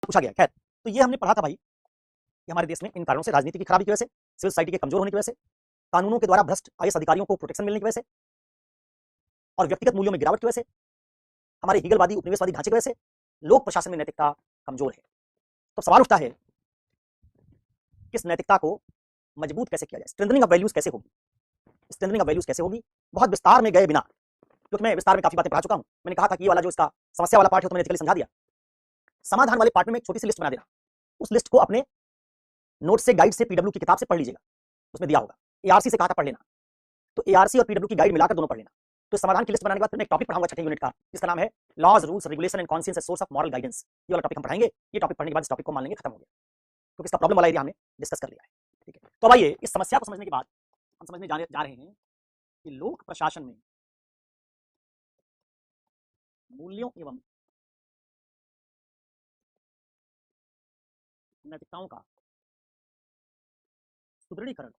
पूछा गया। खैर, तो ये हमने पढ़ा था भाई कि हमारे देश में इन कारणों से, राजनीति की खराबी की वजह से, सिविल सोसाइटी के कमजोर होने की वजह से, कानूनों के द्वारा भ्रष्ट आईएएस अधिकारियों को प्रोटेक्शन मिलने की वजह से, और व्यक्तिगत मूल्यों में गिरावट की वजह से, हमारे हीगलवादी उपनिवेशवादी ढांचे की वजह से लोक प्रशासन में नैतिकता कमजोर है। तो सवाल उठता है कि इस नैतिकता को मजबूत कैसे किया जाए, स्ट्रेंथनिंग ऑफ वैल्यूज कैसे होगी, स्ट्रेंथनिंग ऑफ वैल्यूज कैसे होगी। बहुत विस्तार में गए बिना, क्योंकि मैं विस्तार में काफी बातें पढ़ा चुका हूं, मैंने कहा था कि ये वाला जो इसका समस्या वाला पार्ट है तो मैंने एथिकली समझा दिया। समाधान वाले पार्ट में एक छोटी सी लिस्ट बना देना, उस लिस्ट को अपने नोट से, गाइड से, पीडब्ल्यू की किताब से पढ़ लीजिएगा, उसमें दिया होगा। एआरसी से कहा था पढ़ लेना, तो एआरसी और पीडब्ल्यू की गाइड मिलाकर दोनों पढ़ लेना। तो समाधान की लिस्ट बनाने के बाद फिर मैं एक टॉपिक पढ़ाऊंगा 6ठे यूनिट का, जिसका नाम है laws, rules, regulation and conscious source of moral guidance. ये वाला टॉपिक हम पढ़ाएंगे। ये टॉपिक पढ़ने के बाद इस टॉपिक को मान लेंगे खत्म हो गया, क्योंकि इसका प्रॉब्लम वाला एरिया हमने डिस्कस कर लिया है। ठीक है, तो अब आइए इस समस्या को समझने के बाद हम समझने जा रहे हैं कि लोक प्रशासन में मूल्यों एवं नैतिकताओं का सुदृढ़ीकरण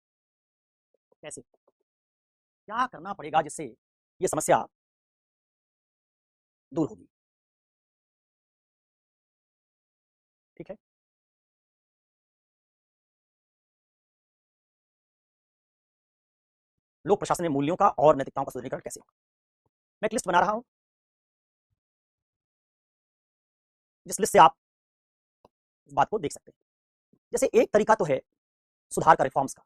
कैसे, क्या करना पड़ेगा जिससे ये समस्या दूर होगी। ठीक है, लोक प्रशासन में मूल्यों का और नैतिकताओं का सुदृढ़ीकरण कैसे होगा। मैं एक लिस्ट बना रहा हूं, जिस लिस्ट से आप इस बात को देख सकते हैं। जैसे एक तरीका तो है सुधार का, रिफॉर्म्स का,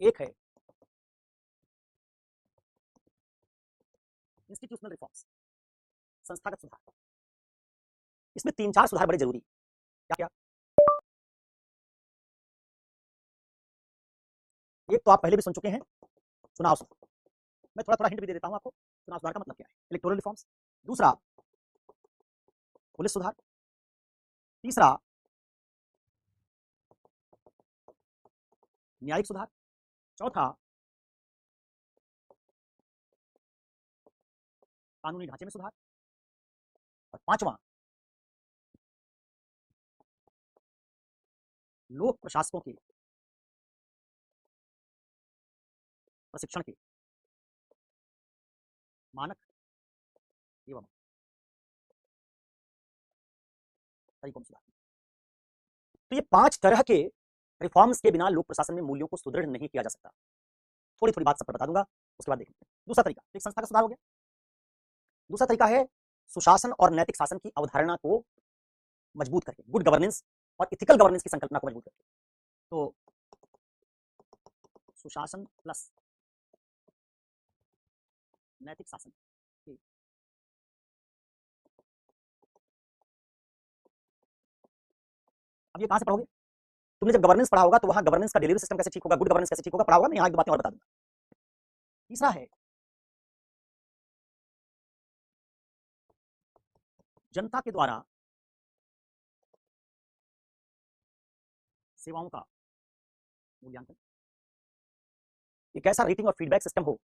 एक है इंस्टीट्यूशनल रिफॉर्म्स, संस्थागत सुधार। इसमें 3-4 सुधार बड़े जरूरी। क्या क्या? एक तो आप पहले भी सुन चुके हैं, चुनाव सुधार। मैं थोड़ा थोड़ा हिंट भी दे देता हूं आपको, चुनाव सुधार का मतलब क्या है। इलेक्टोरल रिफॉर्म्स, दूसरा पुलिस सुधार, तीसरा न्यायिक सुधार, चौथा कानूनी ढांचे में सुधार, और पांचवा लोक प्रशासकों के प्रशिक्षण के मानक एवं तरीकों में सुधार। तो ये 5 तरह के रिफॉर्म्स के बिना लोक प्रशासन में मूल्यों को सुदृढ़ नहीं किया जा सकता। थोड़ी थोड़ी बात सब पर बता दूंगा, उसके बाद देखेंगे। दूसरा तरीका, एक संस्था का सुधार हो गया। दूसरा तरीका है सुशासन और नैतिक शासन की अवधारणा को मजबूत करके, गुड गवर्नेंस और इथिकल गवर्नेंस की संकल्पना को मजबूत करके। तो सुशासन प्लस नैतिक शासन, अब ये कहां से पढ़ोगे? तुमने जब गवर्नेंस पढ़ा होगा तो वहां गवर्नेंस का डिलीवरी सिस्टम कैसे ठीक होगा, गुड गवर्नेंस कैसे ठीक होगा, पढ़ा होगा। मैं यहां एक दो बातें और बता दूंगा। तीसरा है जनता के द्वारा सेवाओं का मूल्यांकन, एक ऐसा रेटिंग और फीडबैक सिस्टम हो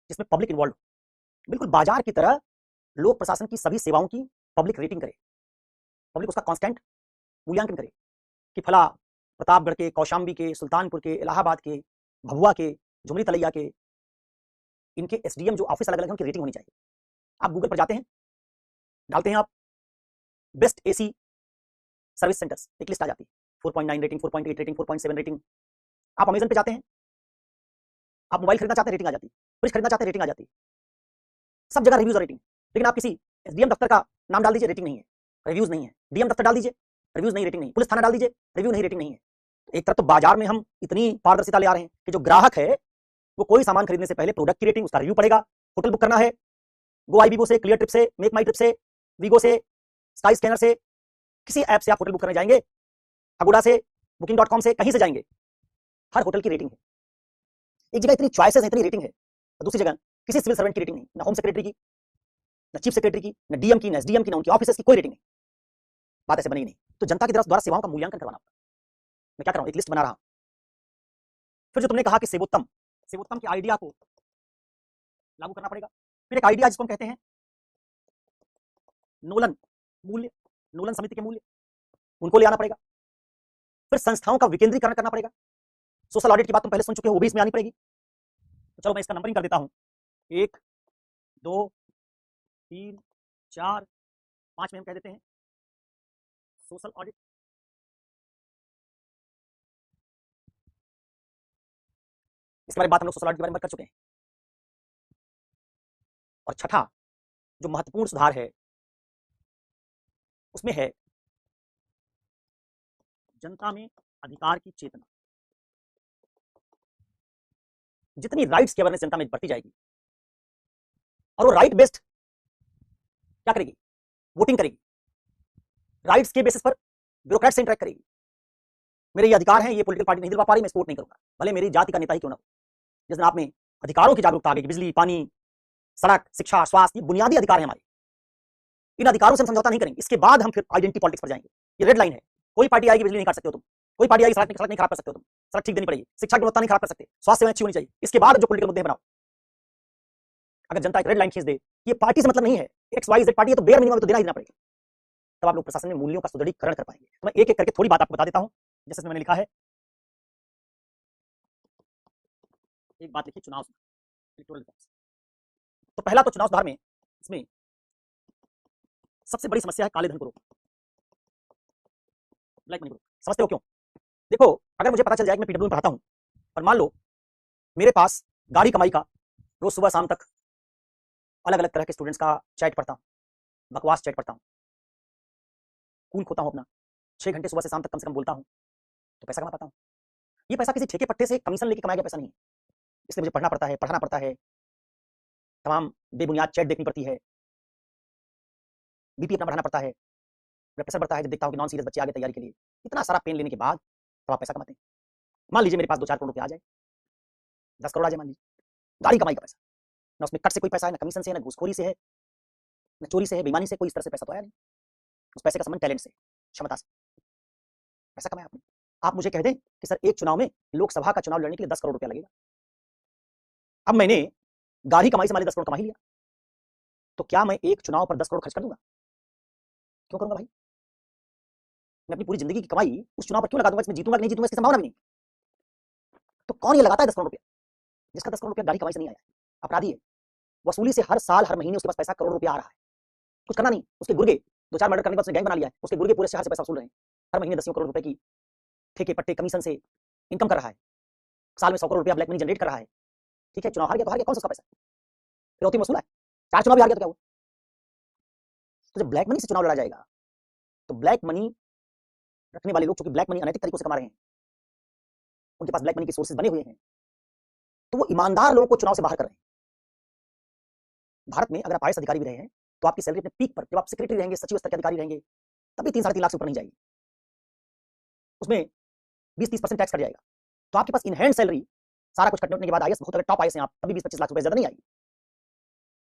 जिसमें पब्लिक इन्वॉल्व हो, बिल्कुल बाजार की तरह लोक प्रशासन की सभी सेवाओं की पब्लिक रेटिंग करे, पब्लिक उसका कांस्टेंट मूल्यांकन करे कि फला प्रतापगढ़ के, कौशाम्बी के, सुल्तानपुर के, इलाहाबाद के, भभुआ के, झुमरी तलैया के, इनके एसडीएम जो ऑफिस अलग अलग है उनकी रेटिंग होनी चाहिए। आप गूगल पर जाते हैं, डालते हैं आप बेस्ट एसी सर्विस सेंटर्स, एक लिस्ट आ जाती है, 4.9 रेटिंग, 4.8 रेटिंग, 4.7 रेटिंग। आप अमेजन पे जाते हैं, आप मोबाइल खरीदना चाहते हैं, रेटिंग आ जाती है, फ्रिज खरीदना चाहते हैं, रेटिंग आ जाती है, सब जगह रिव्यूज और रेटिंग। लेकिन आप किसी एसडीएम दफ्तर का नाम डाल दीजिए, रेटिंग नहीं है, रिव्यूज नहीं है। डीएम दफ्तर डाल दीजिए, रिव्यूज नहीं, रेटिंग नहीं। पुलिस थाना डाल दीजिए, रिव्यू नहीं, रेटिंग नहीं है। एक तरफ तो बाजार में हम इतनी पारदर्शिता ले आ रहे हैं कि जो ग्राहक है वो कोई सामान खरीदने से पहले प्रोडक्ट की रेटिंग, उसका रिव्यू पड़ेगा। होटल बुक करना है, गो आईबीबो से, क्लियर ट्रिप से, मेक माई ट्रिप से, वीगो से, स्काई स्कैनर से, किसी ऐप से आप होटल बुक करने जाएंगे, अगुडा से, booking.com से, कहीं से जाएंगे, हर होटल की रेटिंग है। एक जगह इतनी चॉइसेस है, इतनी रेटिंग है, और दूसरी जगह किसी सिविल सर्वेंट की रेटिंग नहीं, ना होम सेक्रेटरी की, ना चीफ सेक्रेटरी की, ना डीएम की, ना एसडीएम की, ना उनकी ऑफिसर्स की कोई रेटिंग नहीं। बात ऐसे बनेगी नहीं। तो जनता की द्वारा सेवाओं का मूल्यांकन करवाना होगा। मैं क्या कर रहा हूं, एक लिस्ट बना रहा हूं। फिर जो तुमने कहा कि सेवोत्तम, सेवोत्तम के आइडिया को लागू करना पड़ेगा। फिर एक आइडिया जिसको हम कहते हैं नोलन मूल्य, नोलन समिति के मूल्य, उनको ले आना पड़ेगा। फिर संस्थाओं का विकेंद्रीकरण करना पड़ेगा। सोशल ऑडिट की बात तुम पहले सुन चुके हो, वो भी इसमें आनी पड़ेगी। तो चलो मैं इसका नंबरिंग कर देता हूं, 1 2 3 4 5 में हम कह देते हैं सोशल ऑडिट, इसके बारे में बात हम लोग सोशल ऑडिट के बारे में कर चुके हैं। और छठा जो महत्वपूर्ण सुधार है उसमें है जनता में अधिकार की चेतना। जितनी राइट्स की अवेयरनेस जनता में बढ़ती जाएगी और वो राइट बेस्ड क्या करेगी, वोटिंग करेगी, राइट्स के बेसिस पर ब्यूरोक्रेट से इंटरेक्ट करेगी। मेरे ये अधिकार हैं, ये पॉलिटिकल पार्टी नहीं दिलवा पा रही, मैं सपोर्ट नहीं करूंगा, भले मेरी जाति का नेता ही क्यों ना हो। जिस दिन आप में अधिकारों की जागरूकता आ गई, बिजली, पानी, सड़क, शिक्षा, स्वास्थ्य, ये बुनियादी अधिकार है हमारे, इन अधिकारों से हम समझौता नहीं करेंगे। इसके बाद हम फिर आइडेंटिटी पॉलिटिक्स पर जाएंगे। ये रेड लाइन है। कोई पार्टी आएगी बिजली नहीं काट सकते हो तुम, कोई पार्टी आएगी सड़क नहीं खराब कर सकते हो तुम, सड़क ठीक देनी पड़ेगी, शिक्षा की गुणवत्ता नहीं खराब कर सकते, स्वास्थ्य सेवाएं अच्छी होनी चाहिए। इसके बाद जो पॉलिटिकल मुद्दे बनाओ, अगर जनता एक रेड लाइन खींच दे, ये पार्टी से मतलब नहीं है, एक्स वाई जेड पार्टी है तो बेयर मिनिमम तो देना ही देना पड़ेगा, तब आप लोग प्रशासन में मूल्यों का सुदृढ़ीकरण कर पाएंगे। तो मैं एक एक करके थोड़ी बात आपको बता देता हूं। जैसे मैंने लिखा है, एक बात लिखी, चुनाव सुधार। तो पहला तो चुनाव सुधार में इसमें सबसे बड़ी समस्या है काले धन को रोकना, ब्लैक मनी को। समझते हो क्यों? देखो, अगर मुझे पता चल जाए कि मैं पीडब्ल्यू में पढ़ाता हूं और मान लो मेरे पास गाड़ी कमाई का रोज सुबह शाम तक अलग अलग तरह के स्टूडेंट्स का चैट पढ़ता हूं, बकवास चैट पढ़ता हूं, खून खोता हूं अपना, 6 घंटे सुबह से शाम तक कम से कम बोलता हूं, तो पैसा कमा पाता हूं। ये पैसा किसी ठेके पट्टे से कमीशन लेके कमाया गया पैसा नहीं है। इसलिए मुझे पढ़ना पड़ता है, पढ़ाना पड़ता है, तमाम बेबुनियाद चैट देखनी पड़ती है, बीपी अपना बढ़ाना पड़ता है, ब्लड प्रेशर बढ़ता है जब देखता हूं कि नॉन सीरियस बच्चे आ गए तैयारी के लिए। इतना सारा पेन लेने के बाद तो आप पैसा कमाते हैं। मान लीजिए मेरे पास 2-4 करोड़ रुपया आ जाए, 10 करोड़ आ जाए मान लीजिए, गाड़ी कमाई का पैसा, ना उसमें कट से कोई पैसा है, ना कमीशन से है, ना घूसखोरी से है, ना चोरी से है, बेईमानी से, कोई इस तरह से पैसा तो आया नहीं। उस पैसे का संबंध टैलेंट से, क्षमता से पैसा कमाया आपने। आप मुझे कह दें कि सर एक चुनाव में, लोकसभा का चुनाव लड़ने के लिए 10 करोड़ रुपया लगेगा, अब मैंने गाड़ी कमाई से मान ली 10 करोड़ कमा ही लिया, तो क्या मैं एक चुनाव पर 10 करोड़ खर्च कर दूंगा? क्यों करूंगा भाई? मैं अपनी पूरी जिंदगी की कमाई उस चुनाव पर क्यों लगा दूंगा? इसमें जीतूंगा कि नहीं जीतूंगा इसकी संभावना भी नहीं। तो कौन ये लगाता है 10 करोड़ रुपया, जिसका 10 करोड़ रुपया गाड़ी कमाई से नहीं आया? अपराधी है। वसूली से हर साल हर महीने उसके पास पैसा करोड़ रुपया आ रहा है, कुछ करना नहीं, उसके गुर्गे 2-4 मर्डर करने के बाद उसने गैंग बना लिया है, उसके गुर्गे पूरे शहर से पैसा वसूल रहे हैं, हर महीने 10 करोड़ रुपए की ठेके पट्टे कमीशन से इनकम कर रहा है, साल में 100 करोड़ रुपया ब्लैक मनी जनरेट कर रहा है। ठीक है, चुनाव हार गया तो हार गया, कौन सा उसका पैसा? फिरौती वसूला है, 4 चुनाव भी हार गया तो क्या हुआ? तो जब ब्लैक मनी से चुनाव लड़ा जाएगा तो ब्लैक मनी रखने वाले लोग, चूंकि ब्लैक मनी अनैतिक तरीकों से कमा रहे हैं, उनके पास ब्लैक मनी के सोर्सेज बने हुए हैं, तो वो ईमानदार लोगों को चुनाव से बाहर कर रहे हैं। भारत में अगर आप आईएएस अधिकारी भी रहे हैं तो आपकी सैलरी अपने पीक पर, जब आप सेक्रेटरी रहेंगे, सचिव स्तर के अधिकारी रहेंगे, तभी 3-3.5 लाख से ऊपर नहीं जाएगी, उसमें 20-30% टैक्स कट जाएगा, तो आपके पास इन हैंड सैलरी सारा कुछ कटने के बाद आईएएस बहुत, अगर टॉप आईएएस हैं आप, तभी 20-25 लाख रुपए ज्यादा नहीं आएगी।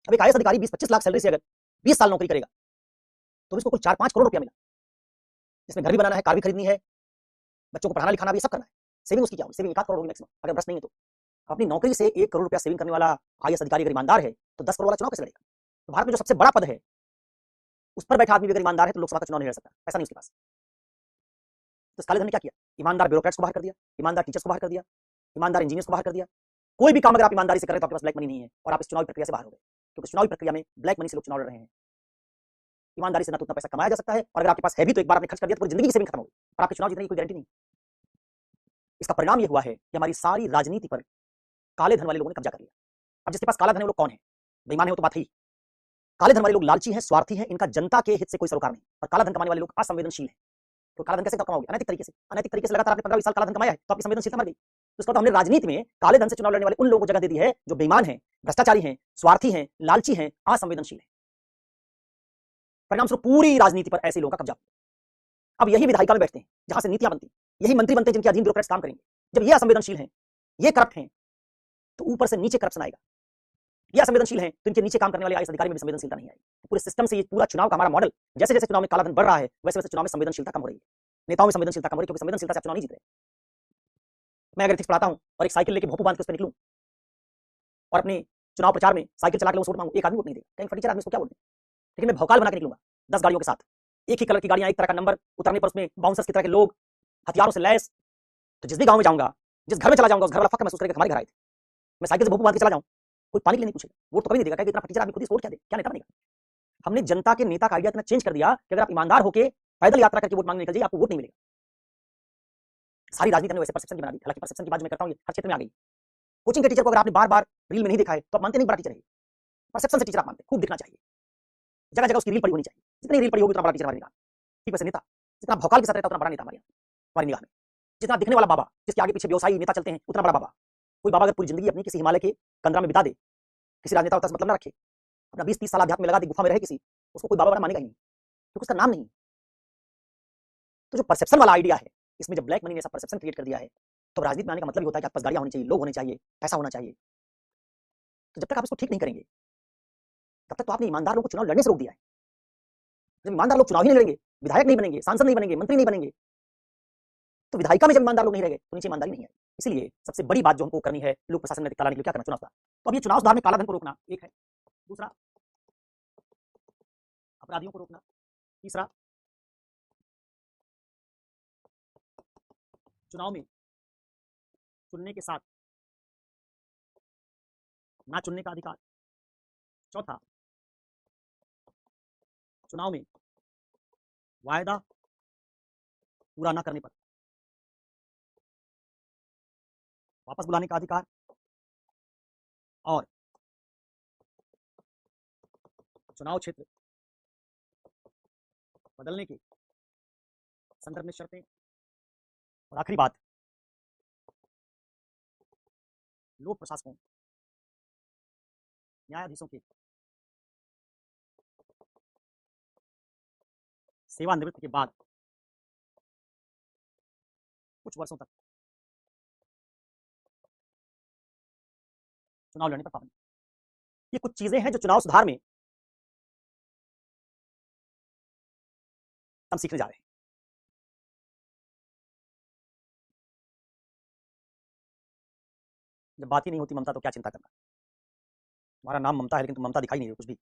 अब एक आईएएस अधिकारी 20-25 लाख सैलरी से अगर 20 साल नौकरी करेगा तो इसको कुल 4-5 करोड़ रुपया मिला, जिसमें घर भी बनाना है, कार भी खरीदनी है, बच्चों को पढ़ाना लिखाना भी सब करना है। सेविंग उसकी क्या होगी? सेविंग 1 करोड़ होगी मैक्सिमम, अगर भ्रष्ट नहीं है तो। अपनी नौकरी से 1 करोड़ रुपया सेविंग करने वाला आईएएस अधिकारी अगर ईमानदार है तो 10 करोड़ वाला चुनाव कैसे लड़ेगा? तो भारत में जो सबसे बड़ा पद है उस पर बैठा आदमी भी अगर ईमानदार है तो लोकसभा का चुनाव नहीं लड़ सकता, पैसा नहीं उसके पास। तो काले धन ने क्या किया? ईमानदार ब्यूरोक्रेट्स को बाहर कर दिया, ईमानदार टीचर्स को बाहर कर दिया, ईमानदार इंजीनियर्स को बाहर कर दिया। कोई भी काम अगर आप ईमानदारी से कर रहे हैं तो आपके पास ब्लैक मनी नहीं है और आप इस चुनावी प्रक्रिया से बाहर हो गए, क्योंकि चुनावी प्रक्रिया में ब्लैक मनी से लोग चुनाव लड़ रहे हैं। ईमानदारी से ना तो उतना पैसा कमाया जा सकता है, और अगर आपके पास है भी तो एक बार आपने खर्च कर दिया तो पूरी जिंदगी की सेविंग खत्म हो गई और आपके चुनाव जीतने की कोई गारंटी नहीं। इसका परिणाम यह हुआ है कि हमारी सारी राजनीति पर काले धन वाले लोगों ने कब्जा कर लिया। अब जिसके पास काला धन है वो लोग कौन है? बेईमान है वो तो बात ही। काले धन वाले लोग लालची हैं, स्वार्थी हैं, इनका जनता के हित से कोई सरोकार नहीं, और काला धन कमाने वाले लोग असंवेदनशील हैं। तो काला धन कैसे कमाओगे? अनैतिक तरीके से। अनैतिक तरीके से लगातार आपने 15-20 साल काला धन कमाया है तो आपकी संवेदनशीलता मर गई। तो इसका तो हमने राजनीति में काले धन से चुनाव लड़ने वाले उन लोगों को जगह दे दी है जो बेईमान हैं, भ्रष्टाचारी हैं, स्वार्थी हैं, लालची हैं, असंवेदनशील हैं। परिणाम स्वरूप पूरी राजनीति पर ऐसे लोगों का कब्जा। अब यही विधायिका में बैठते हैं जहां से नीतियां बनती, यही मंत्री बनते हैं जिनके अधीन ब्यूरोक्रेट्स काम करेंगे। जब ये असंवेदनशील हैं, ये करप्ट हैं, तो ऊपर से नीचे करप्शन आएगा। ये असंवेदनशील हैं तो इनके नीचे काम करने वाले आईएएस अधिकारी में भी संवेदनशीलता नहीं आएगी। पूरे सिस्टम से ये पूरा चुनाव का हमारा मॉडल, जैसे जैसे चुनाव में कालाधन बढ़ रहा है वैसे वैसे चुनाव में संवेदनशीलता कम हो रही है, नेताओं में संवेदनशीलता कम हो रही है, क्योंकि संवेदनशीलता से आप चुनाव नहीं जीत रहे। मैं अगर एथिक्स पढ़ाता हूं और एक साइकिल लेके भोंपू बांध के उस पर निकलूं और अपने चुनाव प्रचार में साइकिल चला के लोगों से वोट मांगू, एक आदमी वोट नहीं देगा, कहीं फटीचर आदमी इसको क्या वोट दें। लेकिन मैं भौकाल बना के निकलूंगा 10 गाड़ियों के साथ, एक ही कलर की गाड़ियां, एक तरह का नंबर, उतरने पर उसमें बाउंसर्स की तरह के लोग, हथियारों से लैस, तो जिस भी गांव में जाऊंगा, जिस घर में चला जाऊंगा, उस घर वाला फक्र महसूस करेगा हमारे घर आए थे। मैं साइकिल से भोंपू बांध के चला जाऊं, कोई पानी के लिए नहीं पूछेगा, वोट तो कभी नहीं देगा, कहेगा इतना फटीचर आदमी खुद ही वोट क्या दे, क्या नेता बनेगा। हमने जनता के नेता का आइडिया इतना चेंज कर दिया कि अगर आप ईमानदार होके पैदल यात्रा करके वोट मांगने निकल जाइए, आपको वोट नहीं मिलेगा। सारी राजनीति ने वैसे परसेप्शन की बना दी। हालांकि परसेप्शन की बात मैं करता हूं, हर क्षेत्र में आ गई। कोचिंग के टीचर को अगर आपने बार बार रील में नहीं देखा है तो आप मानते नहीं बड़ा टीचर है। परसेप्शन से टीचर आप मानते, खूब दिखना चाहिए, जगह जगह उसकी रील पड़ी होनी चाहिए। जितनी रील पड़ी होगी उतना बड़ा टीचर हमारी निगाह। ठीक वैसे नेता जितना भौकाल के साथ रहता उतना बड़ा नेता हमारी निगाह में। जितना दिखने वाला बाबा, जिसके आगे पीछे व्यवसायी नेता चलते हैं, उतना बड़ा बाबा। कोई बाबा अगर पूरी जिंदगी अपनी किसी हिमालय के कंदरा में बिता दे, किसी राजनेता होता से मतलब ना रखे, अपना 20-30 साल अध्यात्म में लगा दे, गुफा में रहे किसी, उसको कोई बाबा बड़ा मानेगा ही नहीं, क्योंकि उसका नाम नहीं। तो जो परसेप्शन वाला आइडिया है, इसमें जब ब्लैक मनी ने ऐसा परसेप्शन क्रिएट कर दिया है, तो राजनीति में आने का मतलब ही होता है कि आपके पास गाड़ियां होनी चाहिए, लोग होने चाहिए, पैसा होना चाहिए। तो जब तक आप इसको ठीक नहीं करेंगे, तब तक तो आपने ईमानदार लोगों को चुनाव लड़ने से रोक दिया है। जब ईमानदार लोग चुनाव ही नहीं लड़ेंगे, विधायक नहीं बनेंगे, सांसद नहीं बनेंगे, मंत्री नहीं बनेंगे, तो विधायिका में जब ईमानदार लोग नहीं रहेंगे तो नीचे ईमानदारी नहीं है। इसलिए सबसे बड़ी बात जो हमको करनी है, लोक प्रशासन में लाने के लिए क्या करना, चुनाव सुधार। तो अब ये चुनाव सुधार में काला धन को रोकना एक है, दूसरा अपराधियों को रोकना, तीसरा चुनाव में चुनने के साथ ना चुनने का अधिकार, चौथा चुनाव में वायदा पूरा ना करने पर वापस बुलाने का अधिकार, और चुनाव क्षेत्र बदलने के संदर्भ में शर्तें, और आखिरी बात, लोक प्रशासकों, न्यायाधीशों के सेवानिवृत्ति के बाद कुछ वर्षों तक चुनाव लड़ने पर पाबंदी। ये कुछ चीजें हैं जो चुनाव सुधार में हम सीखने जा रहे हैं। जब बात ही नहीं होती ममता तो क्या चिंता करना। तुम्हारा नाम ममता है लेकिन तुम ममता दिखाई नहीं दे कुछ भी।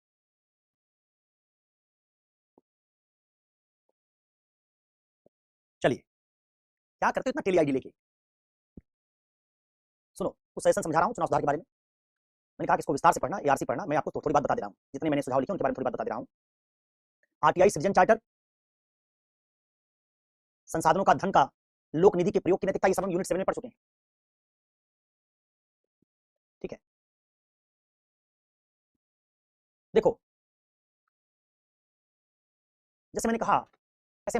चलिए क्या करते हो इतना टेली आईडी लेके। सुनो कुछ सेशन समझा रहा हूं चुनाव सुधार के बारे में। मैंने कहा कि इसको विस्तार से पढ़ना, एआरसी पढ़ना। मैं आपको थोड़ी बात बता दे रहा हूं, जितने मैंने सुझाव लिखे उनके बारे में थोड़ी बात बता दे रहा हूं। आरटीआई सृजन चार्टर, संसाधनों का धन का लोक निधि के प्रयोग की नैतिकता, ये सब हम यूनिट 7 में पढ़ चुके हैं। ठीक है, देखो जैसे मैंने कहा ऐसे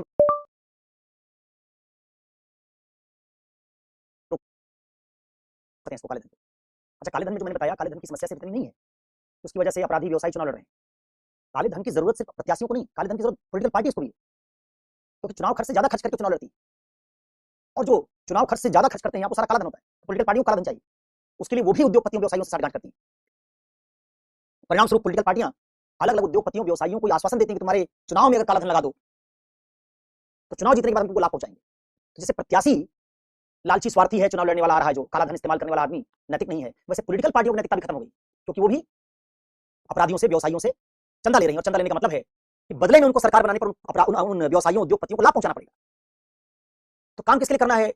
इसको काले धन। अच्छा काले धन में जो मैंने बताया, काले धन की समस्या सिर्फ इतनी नहीं है, उसकी वजह से अपराधी व्यवसायी चुनाव लड़ रहे हैं। काले धन की जरूरत सिर्फ प्रत्याशियों को नहीं, काले धन की जरूरत पॉलिटिकल पार्टीज को भी, क्योंकि चुनाव खर्च से ज्यादा खर्च करके चुनाव लड़ती है। और जो चुनाव खर्च से ज्यादा खर्च करते हैं यहाँ पर सारा काला धन होता है। पॉलिटिकल पार्टियों को काला धन चाहिए, उसके लिए वो भी उद्योगपतियों व्यवसायियों से साठगांठ करती हैं। परिणाम स्वरूप पॉलिटिकल पार्टियां अलग अलग उद्योगपतियों व्यवसायियों को आश्वासन देती हैं कि तुम्हारे चुनाव में अगर काला धन लगा दो तो चुनाव जीतने के बाद तुमको लाभ पहुंचाएंगे। तो जैसे प्रत्याशी लालची स्वार्थी है, चुनाव लड़ने वाला आ रहा है जो काला धन इस्तेमाल करने वाला आदमी नैतिक नहीं है, वैसे पॉलिटिकल पार्टियों की नैतिकता भी खत्म हो गई, क्योंकि वो भी अपराधियों से व्यवसायियों से चंदा ले रही है। और चंदा लेने का मतलब है कि बदले में उनको सरकार बनाने पर उन व्यवसायियों उद्योगपतियों को लाभ पहुंचाना पड़ेगा। तो काम किसके लिए करना है?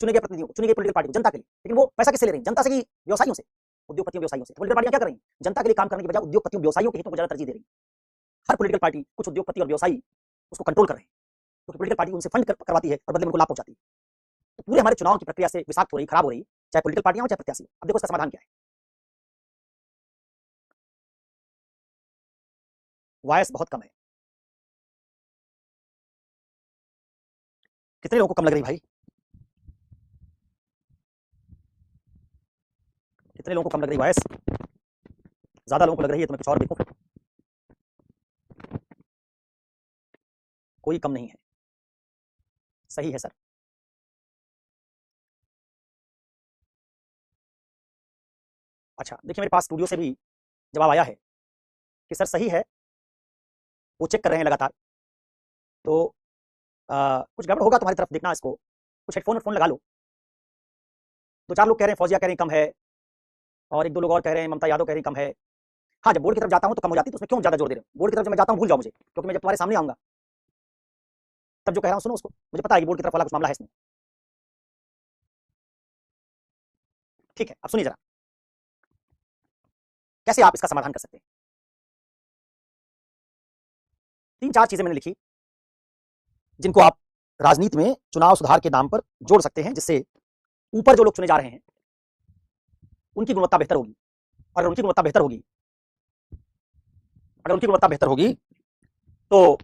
चुने गए प्रतिनिधियों को, चुनी गई पॉलिटिकल पार्टी को, जनता के लिए। लेकिन वो पैसा किससे ले रही है? जनता से, व्यवसायियों से, उद्योगपतियों व्यवसायियों से। पॉलिटिकल पार्टियां क्या कर रही हैं? जनता के लिए काम करने के बजाय उद्योगपतियों व्यवसायियों के हितों को ज्यादा तरजीह दे रही है। हर पॉलिटिकल पार्टी कुछ उद्योगपति और व्यवसायी उसको कंट्रोल कर रहे हैं, क्योंकि पॉलिटिकल पार्टी उनसे फंड करवाती है और बदले में उनको लाभ पहुंचाती है। तो पूरे हमारे चुनाव की प्रक्रिया से विषाक्त हो रही, खराब हो रही, चाहे पॉलिटिकल पार्टियां हो चाहे प्रत्याशी। अब देखो इसका समाधान क्या है। वॉइस बहुत कम है। कितने लोगों को कम लग रही भाई? कितने लोगों को कम लग रही वॉइस? ज्यादा लोगों को लग रही है तो मैं कुछ और देखूं। कोई कम नहीं है, सही है सर। अच्छा देखिए मेरे पास स्टूडियो से भी जवाब आया है कि सर सही है, वो चेक कर रहे हैं लगातार। तो कुछ गड़बड़ होगा तुम्हारी तरफ, देखना इसको, कुछ हेडफोन फोन लगा लो। दो चार लोग कह रहे हैं फौजिया कह रहे हैं कम है, और एक दो लोग और कह रहे हैं ममता यादव कह रही कम है। हाँ जब बोर्ड की तरफ जाता हूँ तो कम हो जाती है, तो उसमें क्यों ज्यादा जोर दे रहे हो? बोर्ड की तरफ जब मैं जाता हूँ भूल जाओ मुझे, क्योंकि मैं जब तुम्हारे सामने आऊंगा तब जो कह रहा हूँ सुनो उसको, मुझे पता है कि बोर्ड की तरफ वाला कुछ मामला है इसमें। ठीक है अब सुनिए जरा, कैसे आप इसका समाधान कर सकते हैं। तीन चार चीजें मैंने लिखी, जिनको आप राजनीति में चुनाव सुधार के नाम पर जोड़ सकते हैं, जिससे ऊपर जो लोग चुने जा रहे हैं उनकी गुणवत्ता बेहतर होगी। अगर उनकी गुणवत्ता बेहतर होगी तो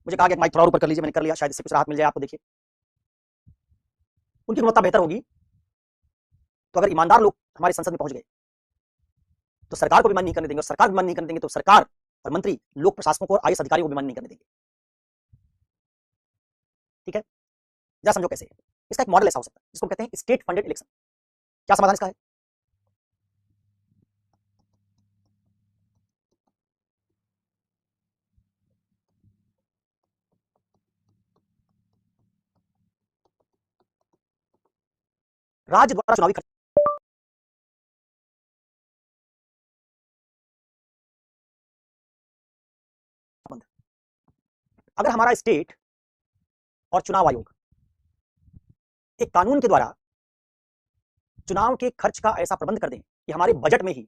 मुझे कहा कि माइक थोड़ा और ऊपर कर लीजिए, मैंने कर लिया, शायद इससे कुछ राहत मिल जाए आपको। देखिए, उनकी गुणवत्ता बेहतर होगी तो अगर ईमानदार लोग हमारे संसद में पहुंच गए तो सरकार को भी मन नहीं करने देंगे, और सरकार भी मन नहीं करने देंगे तो सरकार और मंत्री लोक प्रशासकों को और आईएएस अधिकारियों को भी मन नहीं करने देंगे। ठीक है, जरा समझो कैसे। इसका एक मॉडल ऐसा हो सकता है जिसको कहते हैं स्टेट फंडेड इलेक्शन। क्या समाधान इसका है? राज्य द्वारा चुनावी खर्च, अगर हमारा स्टेट और चुनाव आयोग एक कानून के द्वारा चुनाव के खर्च का ऐसा प्रबंध कर दें कि हमारे बजट में ही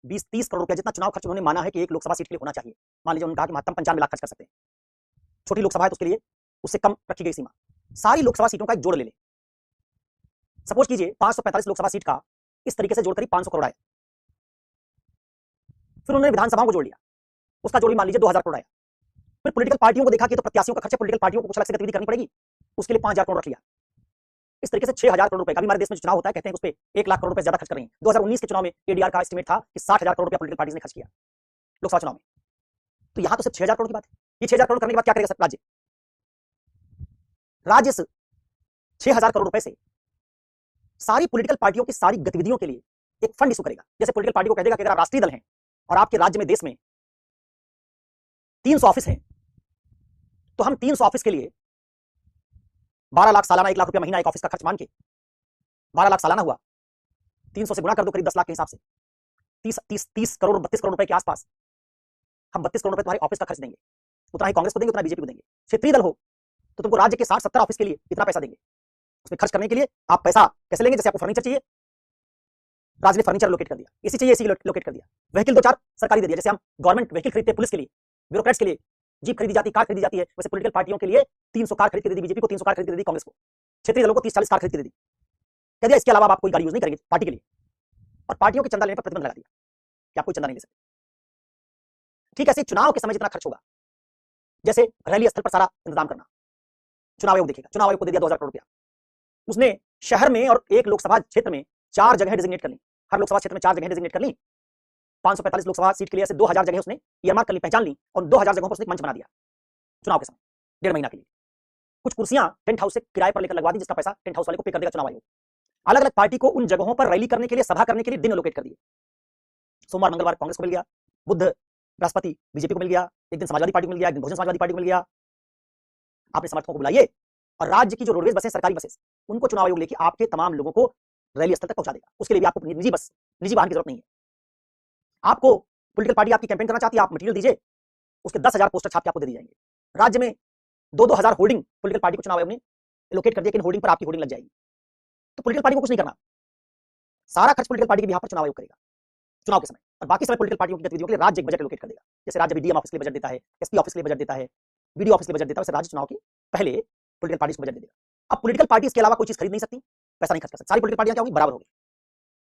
20-30 करोड़ रुपया जितना चुनाव खर्च उन्होंने माना है कि एक लोकसभा सीट के लिए होना चाहिए, मान लीजिए उन्होंने कहा कि महत्तम 95 लाख खर्च कर सकते हैं, छोटी लोकसभा है तो उसके लिए उससे कम रखी गई सीमा, सारी लोकसभा सीटों का एक जोड़ ले लें। सपोज कीजिए 545 लोकसभा सीट का इस तरीके से जोड़ करीब 500 करोड़ आया। फिर उन्होंने विधानसभाओं को जोड़ लिया, उसका जोड़ भी मान लीजिए 2000 करोड़ आया। फिर पॉलिटिकल पार्टियों को देखा कि तो प्रत्याशियों का खर्च, पॉलिटिकल पार्टियों को कुछ अलग से गतिविधि करनी पड़ेगी, उसके लिए 5000 करोड़ रख लिया। इस तरीके से 6000 करोड़ रुपए का भी हमारे देश में चुनाव होता है, कहते हैं उस पर 1 लाख करोड़ रुपए ज्यादा खर्च कर रही है। 2019 के चुनाव में एडीआर का एस्टिमेट था कि 60,000 करोड़ रुपया पॉलिटिकल पार्टी ने खर्च किया लोकसभा चुनाव में। तो यहां तो सिर्फ 6000 करोड़ की बात है। ये 6000 करोड़ करने के बाद क्या करेगा सब राज्य? राज्य 6000 करोड़ रुपए से सारी पॉलिटिकल पार्टियों की सारी गतिविधियों के लिए एक फंड इशू करेगा। जैसे पॉलिटिकल पार्टी को कह देगा कि अगर आप राष्ट्रीय दल हैं और आपके राज्य में, देश में 300 ऑफिस हैं, तो हम 300 ऑफिस के लिए 12 लाख सालाना, 1 लाख रुपया महीना एक ऑफिस का खर्च मान के, 12 लाख सालाना हुआ, 300 से गुणा कर दो, करीब 10 लाख के हिसाब से 30 करोड़ 32 करोड़ रुपए के आसपास हम 32 करोड़ रुपए तुम्हारे ऑफिस का खर्च देंगे। उतना ही कांग्रेस को देंगे, उतना बीजेपी को देंगे। क्षेत्रीय दल हो तो तुमको राज्य के 60-70 ऑफिस के लिए इतना पैसा देंगे। उसमें खर्च करने के लिए आप पैसा कैसे लेंगे? जैसे आपको फर्नीचर चाहिए, राज्य ने फर्नीचर लोकेट कर दिया, एसी चाहिए, एसी लोकेट कर दिया, व्हीकल 2-4 सरकारी दे दिया। जैसे हम गवर्नमेंट व्हीकल खरीदते हैं पुलिस के लिए, ब्यूरोक्रेट्स के लिए जीप खरीदी जाती, कार खरीदी जाती है, वैसे पॉलिटिकल पार्टियों के लिए 300 कार खरीद के दे दी, बीजेपी को 300 कार खरीद के दे दी, कांग्रेस को, क्षेत्रीय दलों को 30-40 कार खरीद के दे दी। कह दिया इसके अलावा आप कोई गाड़ी यूज नहीं करेंगे पार्टी के लिए, और पार्टियों के चंदा लेने पर प्रतिबंध लगा दिया कि आप कोई चंदा नहीं ले सकते। ठीक है, ऐसे चुनाव के समय जितना खर्च होगा, जैसे रैली स्थल पर सारा इंतजाम करना चुनाव आयोग देखेगा। चुनाव आयोग को दे दिया 2000 करोड़ रुपया, उसने शहर में और एक लोकसभा क्षेत्र में 4 जगह डिजिग्नेट कर ली, हर लोकसभा क्षेत्र में 4 जगह डिजिग्नेट कर ली। 545 लोकसभा सीट के लिए ऐसे 2000 जगह उसने ईयरमार्क कर ली, पहचान ली, और 2000 जगहों पर उसने मंच बना दिया चुनाव के समय 1.5 महीना के लिए। कुछ कुर्सियां टेंट हाउस से किराए पर लेकर लगवा दी, जिसका पैसा टेंट हाउस वाले को पे कर देगा चुनाव आयोग। अलग अलग पार्टी को उन जगहों पर रैली करने के लिए, सभा करने के लिए दिन एलोकेट कर दिए। सोमवार मंगलवार कांग्रेस को मिल गया, बुध बृहस्पति बीजेपी को मिल गया, एक दिन समाजवादी पार्टी को मिल गया, एक दिन बहुजन समाजवादी पार्टी को मिल गया। आपने समर्थकों को बुलाइए, और राज्य की जो रोडवेज बसें, सरकारी बसें, उनको चुनाव आयोग लेके आपके तमाम लोगों को रैली स्थल तक पहुंचा देगा। उसके लिए भी आपको निजी बस, निजी वाहन की जरूरत नहीं है। आपको पॉलिटिकल पार्टी आपकी कैंपेन करना चाहती है, आप मटेरियल दीजिए, उसके 10,000 पोस्टर छाप के आपको दे दिए जाएंगे। राज्य में 2-2 हजार होर्डिंग पॉलिटिकल पार्टी को चुनाव आयोग ने एलोकेट कर दिया कि इन होर्डिंग पर आपकी होर्डिंग लग जाएगी। तो पॉलिटिकल पार्टी को कुछ नहीं करना, सारा खर्च पॉलिटिकल पार्टी के बिहाफ पर चुनाव आयोग करेगा चुनाव के समय, और बाकी समय पॉलिटिकल पार्टियों की गतिविधियों के लिए राज्य एक बजट एलोकेट कर देगा। जैसे राज्य डीएम ऑफिस के लिए बजट देता है, एसपी ऑफिस के लिए बजट देता है, बीडीओ ऑफिस के लिए बजट देता है, वैसे राज्य चुनाव के पहले पॉलिटिकल पार्टी को बजट दे देगा। अब पॉलिटिकल पार्टी इसके अलावा कोई चीज खरीद नहीं सकती, पैसा नहीं खर्च कर सकती। सारी पॉलिटिकल पार्टियां क्या होगी? बराबर होगी।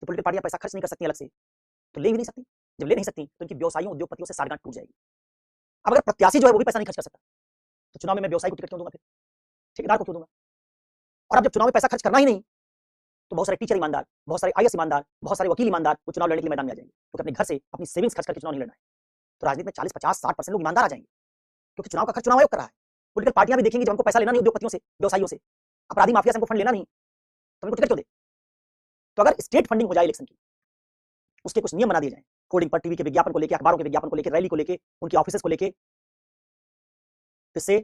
तो पॉलिटिकल पार्टियां पैसा खर्च नहीं कर सकती अलग से, तो ले भी नहीं सकती। जब ले नहीं सकती तो उनकी व्यवसायियों, उद्योगपतियों से साठगांठ टूट जाएगी। अब अगर प्रत्याशी जो है वो भी पैसा नहीं खर्च कर सकता, तो चुनाव में मैं व्यवसायी को टिकट क्यों दूंगा? फिर ठेकेदार को क्यों दूंगा? और अब जब चुनाव में पैसा खर्च करना ही नहीं, तो बहुत सारे टीचर ईमानदार, बहुत सारे आईएएस ईमानदार, बहुत सारे वकील ईमानदार वो चुनाव लड़ने के लिए मैदान में आ जाएंगे, क्योंकि अपने घर से अपनी सेविंग्स खर्च करके चुनाव नहीं लड़ना है। तो राजनीति में 40-50-60% लोग ईमानदार आ जाएंगे, क्योंकि चुनाव का खर्च चुनाव आयोग कर रहा है। पॉलिटिकल पार्टियां भी देखेंगी जब हमको पैसा लेना नहीं उद्योगपतियों से, व्यवसायियों से, अपराधी माफिया से हमको फंड लेना नहीं, तो हमको टिकट क्यों दे? तो अगर स्टेट फंडिंग हो जाए इलेक्शन की, उसके कुछ नियम बना दिए जाए, होर्डिंग पर, टीवी के विज्ञापन को लेकर, अखबारों के विज्ञापन को लेकर, रैली को लेकर, उनकी ऑफिसेस को लेकर, इससे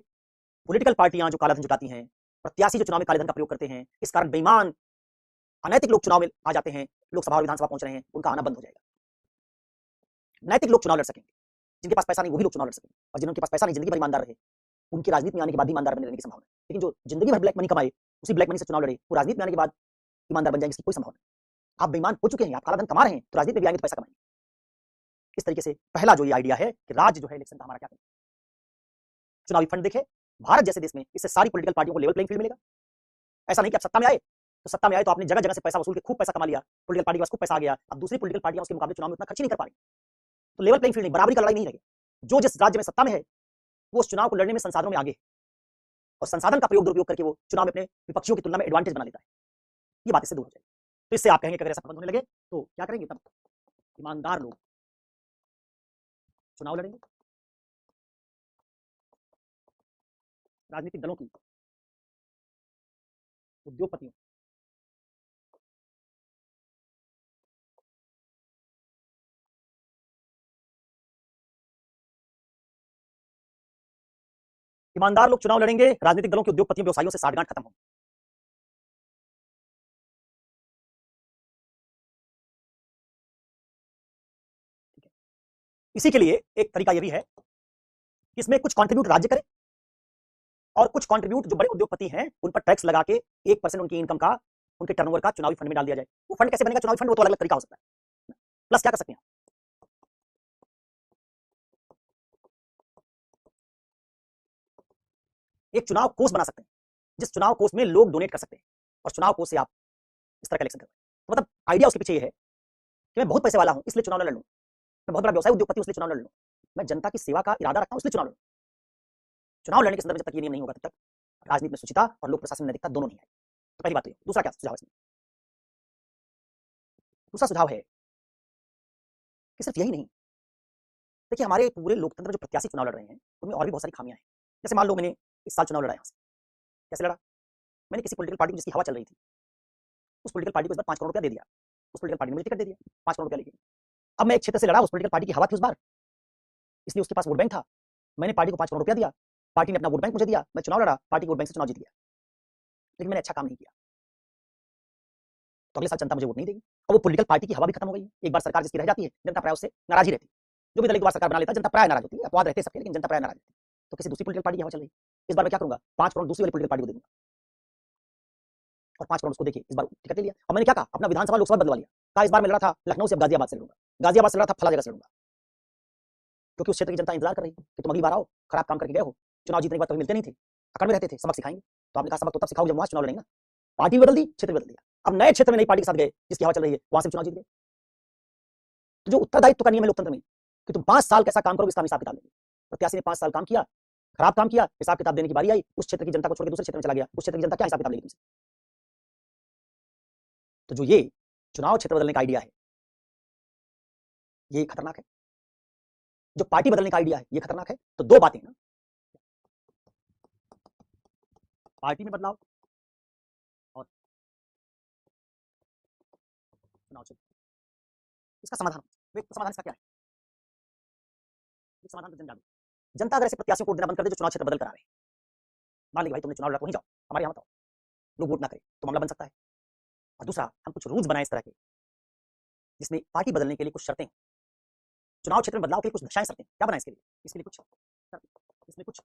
पॉलिटिकल पार्टियां जो कालाधन जुटाती हैं, प्रत्याशी जो चुनाव में कालेधन का प्रयोग करते हैं, इस कारण बेईमान अनैतिक लोग चुनाव में आ जाते हैं, लोकसभा और विधानसभा पहुंच रहे हैं, उनका आना बंद हो जाएगा। नैतिक लोग चुनाव लड़ सकेंगे, जिनके पास पैसा नहीं वही लोग चुनाव लड़ सकेंगे, और जिनके पास पैसा नहीं, जिंदगी भर ईमानदार रहे, उनकी राजनीति में आने के बाद भी ईमानदार बने रहने की संभावना है। लेकिन जो जिंदगी भर ब्लैक मनी कमाए, उसी ब्लैक मनी से चुनाव लड़े, वो राजनीति में आने के बाद ईमानदार बन जाएंगे, इसकी कोई संभावना नहीं। आप बेईमान हो चुके हैं, आप कालाधन कमा रहे हैं, तो राजनीति में भी आएंगे तो पैसा कमाएंगे। इस तरीके से पहला जो ये आइडिया है कि राज्य जो है इलेक्शन का हमारा क्या करें, चुनावी फंड देखे। भारत जैसे देश में इससे सारी पॉलिटिकल पार्टियों को लेवल प्लेइंग फील्ड मिलेगा। ऐसा नहीं कि आप सत्ता में आए तो सत्ता में आए तो आपने जगह जगह से पैसा वसूल के खूब पैसा कमा लिया, पॉलिटिकल पार्टी के पास खूब पैसा आ गया, अब दूसरी पॉलिटिकल पार्टियां उसके मुकाबले चुनाव में उतना खर्च नहीं कर पा रही, तो लेवल प्लेइंग फील्ड नहीं, बराबरी का लड़ाई नहीं रही। जो जिस राज्य में सत्ता में है वो उस चुनाव को लड़ने में संसाधनों में आगे, और संसाधन का प्रयोग दुरुपयोग करके वो चुनाव में अपने विपक्षियों की तुलना में एडवांटेज बना लेता है। ये बात इससे दूर हो जाएगी। तो इससे आप कहेंगे कि अगर ऐसा प्रबंध होने लगे तो क्या करेंगे? तब ईमानदार लोग चुनाव लड़ेंगे, राजनीतिक दलों की, उद्योगपतियों, ईमानदार लोग चुनाव लड़ेंगे, राजनीतिक दलों के उद्योगपतियों, व्यवसायियों से साठगांठ खत्म होगी। ठीक है, इसी के लिए एक तरीका यह भी है कि इसमें कुछ कंट्रीब्यूट राज्य करे और कुछ कंट्रीब्यूट जो बड़े उद्योगपति हैं उन पर टैक्स लगा के 1% उनकी इनकम का, उनके टर्नओवर का चुनावी फंड में डाल दिया जाए। वो फंड कैसे बनेगा चुनावी फंड, वो तो अलग अलग तरीका हो सकता है। प्लस क्या कर सकते हैं, एक चुनाव कोष बना सकते हैं जिस चुनाव कोष में लोग डोनेट कर सकते हैं और चुनाव कोष से आप इस तरह कलेक्शन कर रहे हैं। तो मतलब आइडिया उसके पीछे ये है कि मैं बहुत पैसे वाला हूं इसलिए चुनाव लड़ लूं, मैं बहुत बड़ा व्यवसाय उद्योगपति इसलिए चुनाव लड़ लूं, मैं जनता की सेवा का इरादा रखता हूं इसलिए चुनाव लड़ूं। चुनाव लड़ने के संदर्भ में जब तक ये नियम नहीं होगा तब तक राजनीति में शुचिता और लोक प्रशासन में नैतिकता दोनों नहीं आएगी। तो पहली बात तो ये। दूसरा क्या सुझाव है इसमें? दूसरा सुझाव है कि सिर्फ यही नहीं, देखिए हमारे पूरे लोकतंत्र जो प्रत्याशी चुनाव लड़ रहे हैं उनमें और भी बहुत सारी खामियां हैं। जैसे मान लो मैंने इस साल चुनाव लड़ा यहाँ से, कैसे लड़ा? मैंने किसी पॉलिटिकल पार्टी को जिसकी हवा चल रही थी उस पॉलिटिकल पार्टी को इस बार 5 करोड़ रुपया दे दिया, उस पॉलिटिकल पार्टी ने मुझे टिकट दे दिया 5 करोड़ रुपया लेके। अब मैं एक क्षेत्र से लड़ा, उस पॉलिटिकल पार्टी की हवा थी उस बार, इसलिए उसके पास वोट बैंक था, मैंने पार्टी को 5 करोड़ रुपया दिया, पार्टी ने अपना वोट बैंक मुझे दिया, मैं चुनाव लड़ा, पार्टी वोट बैंक से चुनाव जीत गया, लेकिन मैंने अच्छा काम नहीं किया, तो अगले साल जनता मुझे वोट नहीं देगी और वो पॉलिटिकल पार्टी की हवा भी खत्म हो गई। एक बार सरकार जिसकी रह जाती है जनता प्राय उससे नाराज ही रहती है। जो भी दल एक बार सरकार बना लेता है जनता प्राय नाराज होती है, अपवाद रहते हैं सबके, लेकिन जनता प्राय नाराज होती है। तो किसी दूसरी पॉलिटिकल पार्टी की हवा चल रही है, इस बार मैं क्या करूंगा, 5 करोड़ दूसरी वाली पॉलिटिकल पार्टी को दे दूंगा और 5 करोड़ उसको देखिए इस बार टिकट ले लिया। और मैंने क्या कहा, अपना विधानसभा लोकसभा बदलवा लिया, कहा इस बार मैं लड़ा था लखनऊ से अब गाजियाबाद से लड़ूंगा, गाजियाबाद से लड़ा था फला जगह से लड़ूंगा, क्योंकि उस क्षेत्र की जनता इंतजार कर रही है कि तुम अगली बार आओ, खराब काम करके गए हो, चुनाव जीतने के बाद कभी मिलते नहीं थे, अकड़ में रहते थे, सबक सिखाएंगे। तो आपने कहा सबक तो तब सिखाओ जब वहां चुनाव लड़ेंगे ना। पार्टी बदल दी, क्षेत्र बदल दिया, अब नए क्षेत्र में नई पार्टी के साथ गए जिसकी हवा चल रही है, वहां से चुनाव जीत गए। तो जो उत्तरदायित्व का नियम है लोकतंत्र में कि तुम 5 साल कैसा काम करोगे इसका हिसाब किताब देंगे। प्रत्याशी ने 5 साल काम किया, खराब काम किया, हिसाब किताब देने की बारी आई, उस क्षेत्र की जनता को छोड़ के दूसरे क्षेत्र में चला गया, उस क्षेत्र की जनता क्या हिसाब किताब लेगी तुमसे? तो जो ये चुनाव क्षेत्र बदलने का आइडिया है ये खतरनाक है, जो पार्टी बदलने का आइडिया है ये खतरनाक है। तो दो बातें ना, पार्टी में बदलाव और चुनाव क्षेत्र, इसका समाधान, समाधान इसका क्या है? समाधान तो जन जागरूक, जनता अगर ऐसे प्रत्याशियों को वोट देना बंद कर दे जो चुनाव क्षेत्र बदल कर आ रहे हैं, मान लीजिए भाई तुमने चुनाव लड़ा वहीं जाओ, हमारे यहाँ बताओ, लोग वोट ना करें तो मामला बन सकता है। और दूसरा, हम कुछ रूल्स बनाए इस तरह के जिसमें पार्टी बदलने के लिए कुछ शर्तें, चुनाव क्षेत्र में बदलाव के लिए कुछ दशाएं शर्तें, क्या बनाए इसके लिए? इसके लिए कुछ शर्तें, इसमें कुछ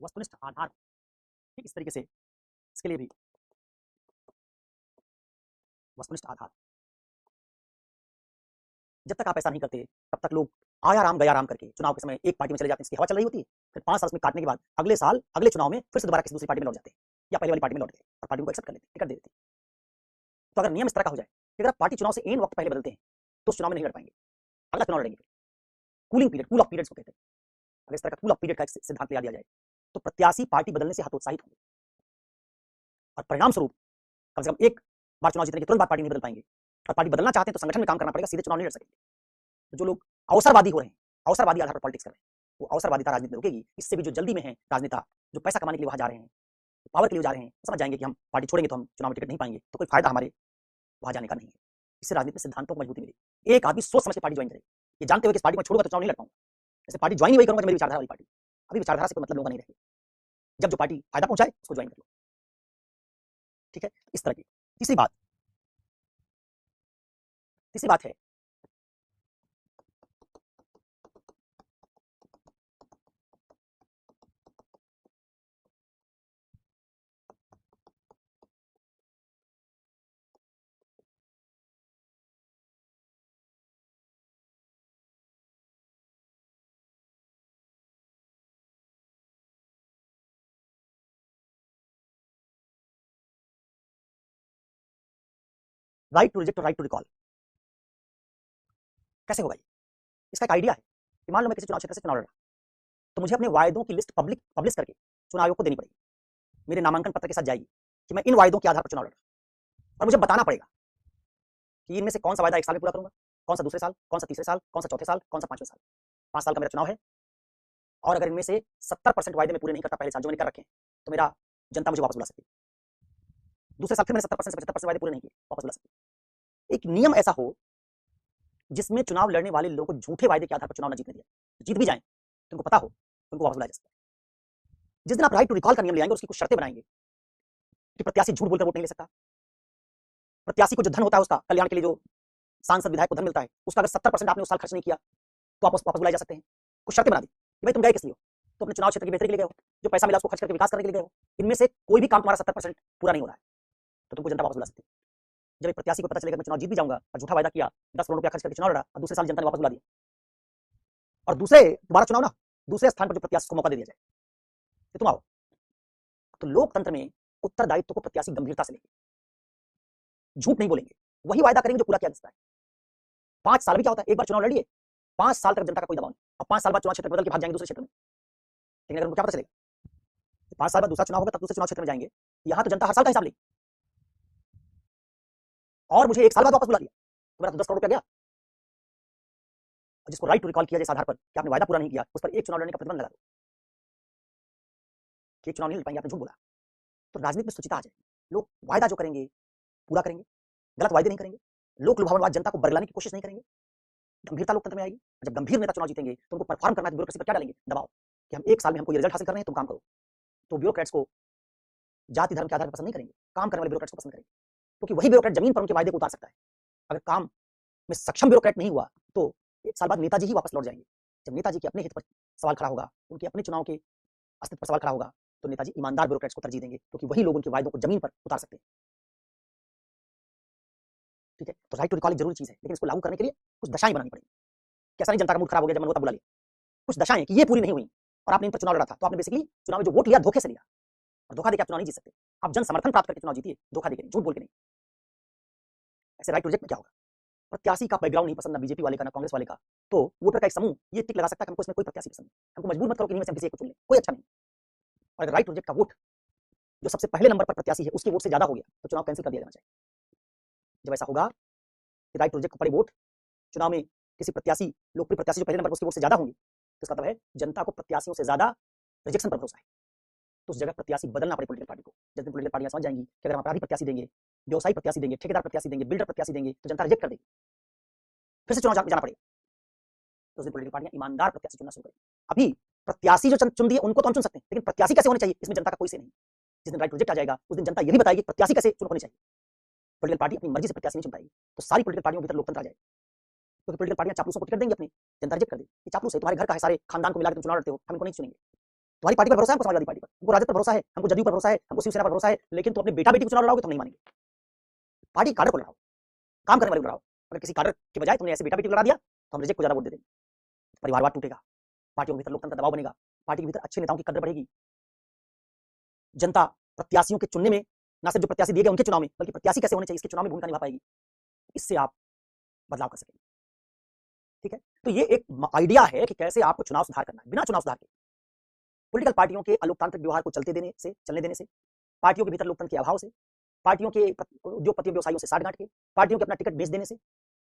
वस्तुनिष्ठ आधार, ठीक इस तरीके से इसके लिए भी वस्तुनिष्ठ आधार। जब तक आप ऐसा नहीं करते तब तक लोग आया राम गया राम करके चुनाव के समय एक पार्टी में चले जाते हैं, इसकी हवा चल रही होती है, फिर 5 साल में काटने के बाद अगले साल अगले चुनाव में फिर से दोबारा किसी दूसरी पार्टी में लौट जाते हैं या पहले वाली पार्टी में लौट गए और पार्टी को एक्सेप्ट कर लेते, टिकट दे देते। तो अगर नियम इस तरह का हो जाए कि अगर आप पार्टी चुनाव से एन वक्त पहले बदलते हैं तो उस चुनाव में नहीं लड़ पाएंगे, अगला चुनाव लड़ेंगे। Cooling period, cool off periods को कहते हैं, अगर इस तरह का कूल ऑफ पीरियड का सिद्धांत लगा दिया जाए तो प्रत्याशी पार्टी बदलने से हतोत्साहित होंगे और परिणाम स्वरूप कम से कम एक बार चुनाव जीतने के तुरंत बाद पार्टी नहीं बदल पाएंगे, और पार्टी बदलना चाहते हैं तो संगठन में काम करना पड़ेगा, सीधे चुनाव नहीं लड़ सकेंगे। तो जो लोग अवसरवादी हो रहे हैं, अवसरवादी आधार पर पॉलिटिक्स कर रहे हैं, वो अवसरवादिता राजनीति में रुकेगी। इससे भी जो जल्दी में है राजनेता, जो पैसा कमाने के लिए वहां जा रहे हैं, पावर के लिए जा रहे हैं, समझ जाएंगे कि हम पार्टी छोड़ेंगे तो हम चुनाव में टिकट नहीं पाएंगे, तो कोई फायदा हमारे वहां जाने का नहीं है। इससे राजनीति में सिद्धांतों को मजबूती मिलेगी। एक आदमी सोच समझ के पार्टी ज्वाइन करे, ये जानते हुए कि इस पार्टी में छोड़ूंगा तो चुनाव नहीं लड़ पाऊंगा, जैसे पार्टी ज्वाइन ही वही करूंगा जो मेरी विचारधारा वाली पार्टी। अभी विचारधारा से कोई मतलब लोगों का नहीं रहेगा, जब जो पार्टी फायदा पहुंचाए उसको ज्वाइन कर लो, ठीक है। इस तरह की तीसरी बात है राइट टू रिजेक्ट और राइट टू रिकॉल कैसे होगा ये? इसका एक आइडिया है कि मान लो मैं किसी चुनाव क्षेत्र से चुनाव लड़ रहा तो मुझे अपने वायदों की लिस्ट पब्लिश करके चुनाव आयोग को देनी पड़ेगी, मेरे नामांकन पत्र के साथ जाएगी कि मैं इन वायदों के आधार पर चुनाव लड़ रहा हूं, और मुझे बताना पड़ेगा कि इनमें से कौन सा वायदा 1 साल में पूरा करूंगा, कौन सा दूसरे साल, कौन सा तीसरे साल, कौन सा चौथे साल, कौन सा 5वें साल। 5 साल का मेरा चुनाव है, और अगर इनमें से 70% वायदे में पूरे नहीं करता पहले साल जो मैंने कर रखे हैं, तो मेरा जनता मुझे वापस बुला सकती है। दूसरे साल फिर मैंने 70% से 75% वायदे पूरे नहीं किए, वापस बुला सकती है। एक नियम ऐसा हो जिसमें चुनाव लड़ने वाले लोगों को झूठे वायदे के आधार पर चुनाव न जीतने दिया, जीत भी जाए तो उनको पता हो उनको वापस बुलाया जा सकता है। जिस दिन आप राइट टू रिकॉल का नियम ले आएंगे, उसकी कुछ शर्तें बनाएंगे कि प्रत्याशी झूठ बोलकर वोट नहीं ले सकता, प्रत्याशी को जो धन होता है उसका कल्याण के लिए जो सांसद विधायक को धन मिलता है उसका अगर 70% आपने उस साल खर्च नहीं किया तो वापस बुलाए जा सकते हैं। कुछ शर्तें बना दी कि भाई तुम गए किस लिए हो, तो अपने चुनाव क्षेत्र की बेहतरी के लिए गए हो, जो पैसा मिला उसको खर्च करके विकास करने के लिए गए हो, इनमें से कोई भी काम तुम्हारा 70% पूरा नहीं हो रहा है तो तुमको जनता वापस बुला सकती है। जब एक प्रत्याशी को पता चलेगा मैं चुनाव जीत भी जाऊंगा और झूठा वायदा किया, 10 करोड़ रुपया खर्च करके चुनाव लड़ा और दूसरे साल जनता ने वापस बुला दिया, और दूसरे दोबारा चुनाव ना दूसरे स्थान पर जो प्रत्याशी को मौका दे दिया जाए कि तुम आओ, तो लोकतंत्र में उत्तरदायित्व को प्रत्याशी गंभीरता से लेंगे, झूठ नहीं बोलेंगे, वही वायदा करेंगे जो पूरा किया जा सकता है। 5 साल भी क्या होता है, एक बार चुनाव लड़िए 5 साल तक जनता का कोई दबाव नहीं, और 5 साल बाद चुनाव क्षेत्र बदल के भाग जाएंगे दूसरे क्षेत्र में, लेकिन अगर उनको क्या पता चलेगा 5 साल बाद दूसरा चुनाव होगा तब दूसरे चुनाव क्षेत्र में जाएंगे, यहां तो जनता हर साल का हिसाब लेगी, और मुझे 1 साल बाद वापस बुला दिया तो मेरा तो 10 करोड़ रुपया गया। और जिसको राइट टू रिकॉल किया जाए इस आधार पर कि आपने वायदा पूरा नहीं किया, उस पर एक चुनाव लड़ने का प्रतिबंध लगा दो कि एक चुनाव नहीं लड़ पाएंगे, आपने झूठ बोला, तो राजनीति में सुचिता आ जाए, लोग वायदा जो करेंगे पूरा करेंगे, गलत वायदे नहीं करेंगे, लोक लुभावनवाद जनता को बरगलाने की कोशिश नहीं करेंगे, गंभीरता लोकतंत्र में आएगी। जब गंभीर नेता चुनाव जीतेंगे तो उनको परफॉर्म करना है, ब्यूरोक्रेसी पर क्या डालेंगे दबाव कि हम 1 साल में हमको ये रिजल्ट हासिल कर रहे हैं, तुम काम करो, तो ब्यूरोक्रेट्स को जाति धर्म के आधार पर पसंद नहीं करेंगे, काम करने वाले ब्यूरोक्रेट्स को पसंद करेंगे, क्योंकि वही ब्यूरोक्रेट जमीन पर उनके वायदे को उतार सकता है। अगर काम में सक्षम ब्यूरोक्रेट नहीं हुआ तो 1 साल बाद नेताजी ही वापस लौट जाएंगे। जब नेताजी के अपने हित पर सवाल खड़ा होगा, उनके अपने चुनाव के अस्तित्व पर सवाल खड़ा होगा, तो नेताजी ईमानदार ब्यूरोक्रेट्स को तरजीह देंगे, क्योंकि वही लोग उनके वायदों को जमीन पर उतार सकते हैं। ठीक है, तो राइट टू रिकॉल एक जरूरी चीज है, लेकिन इसको लागू करने के लिए कुछ दशाएं बनानी पड़ेगी। कैसा नहीं जनता का मूड खराब हो गया जब मनोता बुला लिया, कुछ दशाएं कि ये पूरी नहीं हुई और आपने इन पर चुनाव लड़ा था, तो आपने बेसिकली चुनाव में जो वोट लिया धोखे से लिया, और धोखा देकर आप चुनाव नहीं जीत सकते। आप जन समर्थन प्राप्त करके चुनाव जीतिए, धोखा देकर नहीं, झूठ बोल के नहीं। ऐसे राइट टू रिजेक्ट में क्या होगा, प्रत्याशी का बैकग्राउंड नहीं पसंद, ना बीजेपी वाले का ना कांग्रेस वाले का, तो वोटर का एक समूह ये टिक लगा सकता है कि हमको इसमें कोई प्रत्याशी पसंद नहीं, हमको मजबूर मत करो कि इनमें से हम किसी एक को चुन लें, कोई अच्छा नहीं। और अगर राइट टू रिजेक्ट का वोट जो सबसे पहले नंबर पर प्रत्याशी है उसके वोट से ज्यादा हो गया तो चुनाव कैंसिल कर दिया जाना चाहिए। जब ऐसा होगा कि राइट टू रिजेक्ट पड़े वोट चुनाव में किसी प्रत्याशी, लोकप्रिय प्रत्याशी जो पहले नंबर पर उसके वोट से ज्यादा होंगे, तो इसका मतलब है जनता को प्रत्याशियों से ज्यादा रिजेक्शन पर भरोसा है, तो उस जगह प्रत्याशी बदलना पड़े पोलिटिकल पार्टी को। जिस दिन पोलिटिकल पार्टियां समझ जाएंगी कि अगर हम अपराधी प्रत्याशी देंगे, व्यवसायी प्रत्याशी देंगे, ठेकेदार प्रत्याशी देंगे, बिल्डर प्रत्याशी देंगे, तो जनता रिजेक्ट कर देगी, फिर से चुनाव जाना पड़ेगा, तो उस दिन पोलिटिकल पार्टियां ईमानदार प्रत्याशी चुनना शुरू करेंगी। अभी प्रत्याशी जो चुन दिए उनको तो हम चुन सकते हैं, लेकिन प्रत्याशी कैसे होने चाहिए इसमें जनता का कोई से नहीं। जिस दिन राइट टू रिजेक्ट आ जाएगा उस दिन जनता ये भी बताएगी प्रत्याशी कैसे चुन होने चाहिए। पोलिटिकल पार्टी अपनी मर्जी से प्रत्याशी नहीं चुन पाएगी, तो सारी पोलिटिकल पार्टियों के भीतर लोकतंत्र आ जाएगा, क्योंकि पोलिटिकल पार्टियां चापलूसों को टिकट देंगी अपनी, जनता रिजेक्ट कर देगी, ये चापलूस है, तुम्हारे घर का है, सारे खानदान को मिला के तुम चुनाव लड़ते हो, हम इनको नहीं चुनेंगे। तुम्हारी पार्टी पर भरोसा है, हमको समाजवादी पार्टी पर, हमको राजद पर भरोसा है, हमको जदयू पर भरोसा है, हमको शिवसेना पर भरोसा है, लेकिन तुम अपने बेटा बेटी को चुनाव लड़ाओगे तो हम नहीं मानेंगे। पार्टी कार्डर को लड़ाओ, काम करने वाले को लड़ाओ। अगर किसी कार्डर के बजाय तुमने ऐसे बेटा बेटी को लड़ा दिया तो हम रिजेक्ट को ज्यादा वोट दे देंगे, परिवारवाद टूटेगा, पार्टियों के भीतर लोकतंत्र दबाव बनेगा, पार्टी के भीतर अच्छे नेताओं की कदर बढ़ेगी, जनता प्रत्याशियों के चुनने में ना सिर्फ जो प्रत्याशी दिए गए उनके चुनाव में, बल्कि प्रत्याशी कैसे होने चाहिए इसके चुनाव में भूमिका निभा पाएगी। इससे आप बदलाव कर सकेंगे। ठीक है, तो ये एक आइडिया है कि कैसे आपको चुनाव सुधार करना है बिना चुनाव सुधार के। पॉलिटिकल पार्टियों के अलोकतांत्रिक व्यवहार को चलने देने से, पार्टियों के भीतर लोकतंत्र के अभाव से, पार्टियों के उद्योगपति व्यवसायियों से साठगांठ के, पार्टियों के अपना टिकट बेच देने से,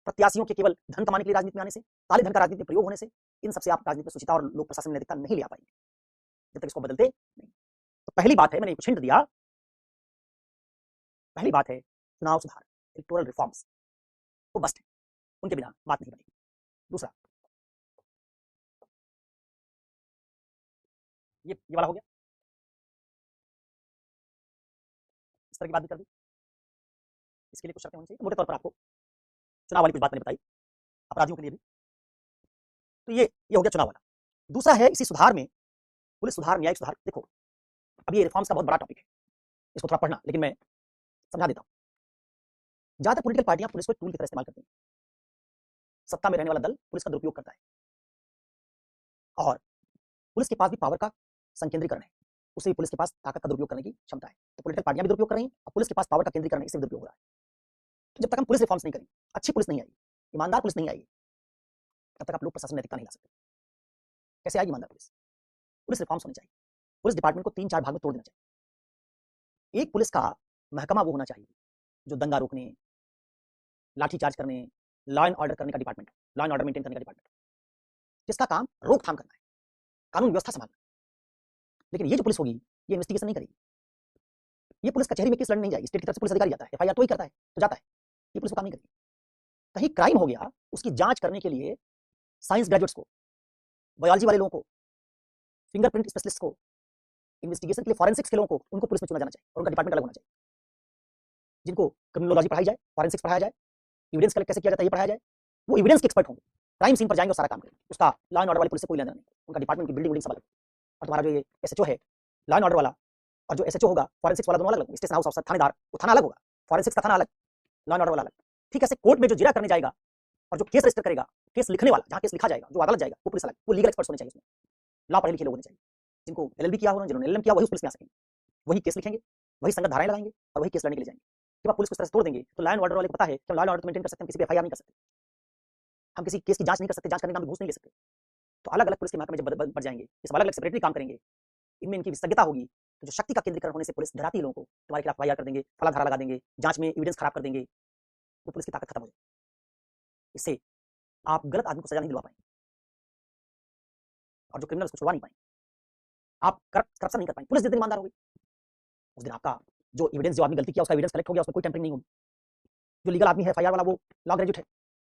प्रत्याशियों के केवल धन कमाने के लिए राजनीति में आने से, काले धन का राजनीति में प्रयोग होने से, इन सबसे आप राजनीति में सुचिता और लोक प्रशासन में नैतिकता नहीं ले आ पाएंगे जब तक इसको बदलते नहीं। तो पहली बात है, मैंने कुछ हिंट दिया, पहली बात है चुनाव सुधार, इलेक्टोरल रिफॉर्म्स वो बस्ट है, उनके बिना बात नहीं बनेगी। दूसरा, ये वाला हो गया, इस तरह की बात भी कर दी। इसके लिए कुछ शर्तें होनी चाहिए, मोटे तौर पर आपको चुनाव वाली कुछ बात मैंने बताई, अपराधियों के लिए भी। तो ये हो गया चुनाव वाला। दूसरा है इसी सुधार में पुलिस सुधार, न्यायिक सुधार। देखो अब ये रिफॉर्म्स का बहुत बड़ा टॉपिक है, इसको थोड़ा पढ़ना, लेकिन मैं समझा देता हूं। ज्यादातर पॉलिटिकल पार्टियां पुलिस को टूल की तरह इस्तेमाल करती हैं, सत्ता में रहने वाला दल पुलिस का दुरुपयोग करता है, और पुलिस के पास भी पावर का संकेंद्रीकरण है, उससे भी पुलिस के पास ताकत का दुरुपयोग करने की क्षमता है। तो पॉलिटिकल पार्टियां भी दुरुपयोग कर रही हैं और पुलिस के पास पावर का केंद्रीकरण है, इससे भी दुरुपयोग हो रहा है। तो जब तक हम पुलिस रिफॉर्म्स नहीं करेंगे, अच्छी पुलिस नहीं आएगी, ईमानदार पुलिस नहीं आएगी, तब तक आप लोक प्रशासन नैतिकता नहीं ला सकते। कैसे आएगी ईमानदार पुलिस? पुलिस रिफॉर्म्स होनी चाहिए। पुलिस डिपार्टमेंट को 3-4 भाग में तोड़ देना चाहिए। एक पुलिस का महकमा वो होना चाहिए जो दंगा रोकने, लाठीचार्ज करने, लॉ एंड ऑर्डर करने का department, law and order maintain करने का डिपार्टमेंट, जिसका काम रोकथाम करना है, कानून व्यवस्था संभालना। लेकिन ये जो पुलिस होगी ये इन्वेस्टिगेशन नहीं करेगी। ये पुलिस कचहरी में केस लड़ने नहीं जाएगी। स्टेट की तरफ से पुलिस अधिकारी जाता है, एफआईआर तो ही करता है, तो जाता है। ये पुलिस वो काम नहीं करेगी। कहीं क्राइम हो गया, उसकी जांच करने के लिए साइंस ग्रेजुएट्स को, बायोलॉजी वाले लोगों को, फिंगरप्रिंट स्पेशलिस्ट को, इन्वेस्टिगेशन के लिए फॉरेंसिक्स के लोगों को, उनको पुलिस में चुना जाना चाहिए और उनका डिपार्टमेंट अलग होना चाहिए। जिनको क्रिमिनोलॉजी पढ़ाई जाए, फॉरेंसिक्स पढ़ाया जाए, एविडेंस कलेक्ट कैसे किया जाता है ये पढ़ाया जाए, वो एविडेंस के एक्सपर्ट होंगे, क्राइम सीन पर जाएंगे और सारा काम करेंगे। उसका लॉ एंड ऑर्डर वाली पुलिस से कोई लेना नहीं, उनका डिपार्टमेंट की बिल्डिंग सब अलग। और तुम्हारा जो ये एसएचओ है लॉ एंड ऑर्डर वाला, और जो एसएचओ होगा फॉरेंसिक्स वाला, दोनों अलग। स्टेशन हाउस ऑफिसर, थानेदार, वो थाना अलग होगा, फॉरेंसिक्स का थाना अलग, लॉ एंड ऑर्डर वाला अलग। ठीक ऐसे कोर्ट में जो जिरा करने जाएगा और जो केस रजिस्टर करेगा, केस लिखने वाला, जहाँ केस लिखा जाएगा, जो अदालत जाएगा, वो पुलिस अलग। वो लीगल एक्सपर्ट्स होने चाहिए उसमें, लॉ पढ़े लिखे लोग होने चाहिए, जिनको एलएलबी किया हो, जिन्होंने एलएलएम किया, वही उस पुलिस में आ सकेंगे, वही केस लिखेंगे, वही संगत धाराएं लगाएंगे और वही केस लड़ने के लिए जाएंगे। जब आप पुलिस को इस तरह से तोड़ देंगे तो लॉ एंड ऑर्डर वाले को पता है कि हम लॉ एंड ऑर्डर मेंटेन कर सकते हैं, किसी पे एफआईआर नहीं कर सकते, हम किसी केस की जांच नहीं कर सकते, जांच करने का घूस नहीं ले सकते। तो अलग अलग पुलिस के महकमे जब बढ़ जाएंगे, ये सब अलग अलग सेपरेटली काम करेंगे, इनमें इनकी विशेषज्ञता होगी, तो जो शक्ति का केंद्रीकरण होने से पुलिस डराती है लोगों को, तुम्हारे खिलाफ एफआईआर कर देंगे, फला धारा लगा देंगे, जांच में एविडेंस खराब कर देंगे, वो पुलिस की ताकत खत्म हो जाएगी। इससे आप गलत आदमी को सजा नहीं दिलवा पाएंगे और जो क्रिमिनल उसको छुड़वा नहीं पाएंगे। आप करप्शन नहीं कर पाएंगे। पुलिस जिस दिन ईमानदार होगी उस दिन आपका जो एविडेंस, जो आदमी गलती किया उसका एविडेंस कलेक्ट हो गया, उसमें कोई टेम्परिंग नहीं होगी। जो लीगल आदमी है एफआईआर वाला, वो लॉ ग्रेजुएट है,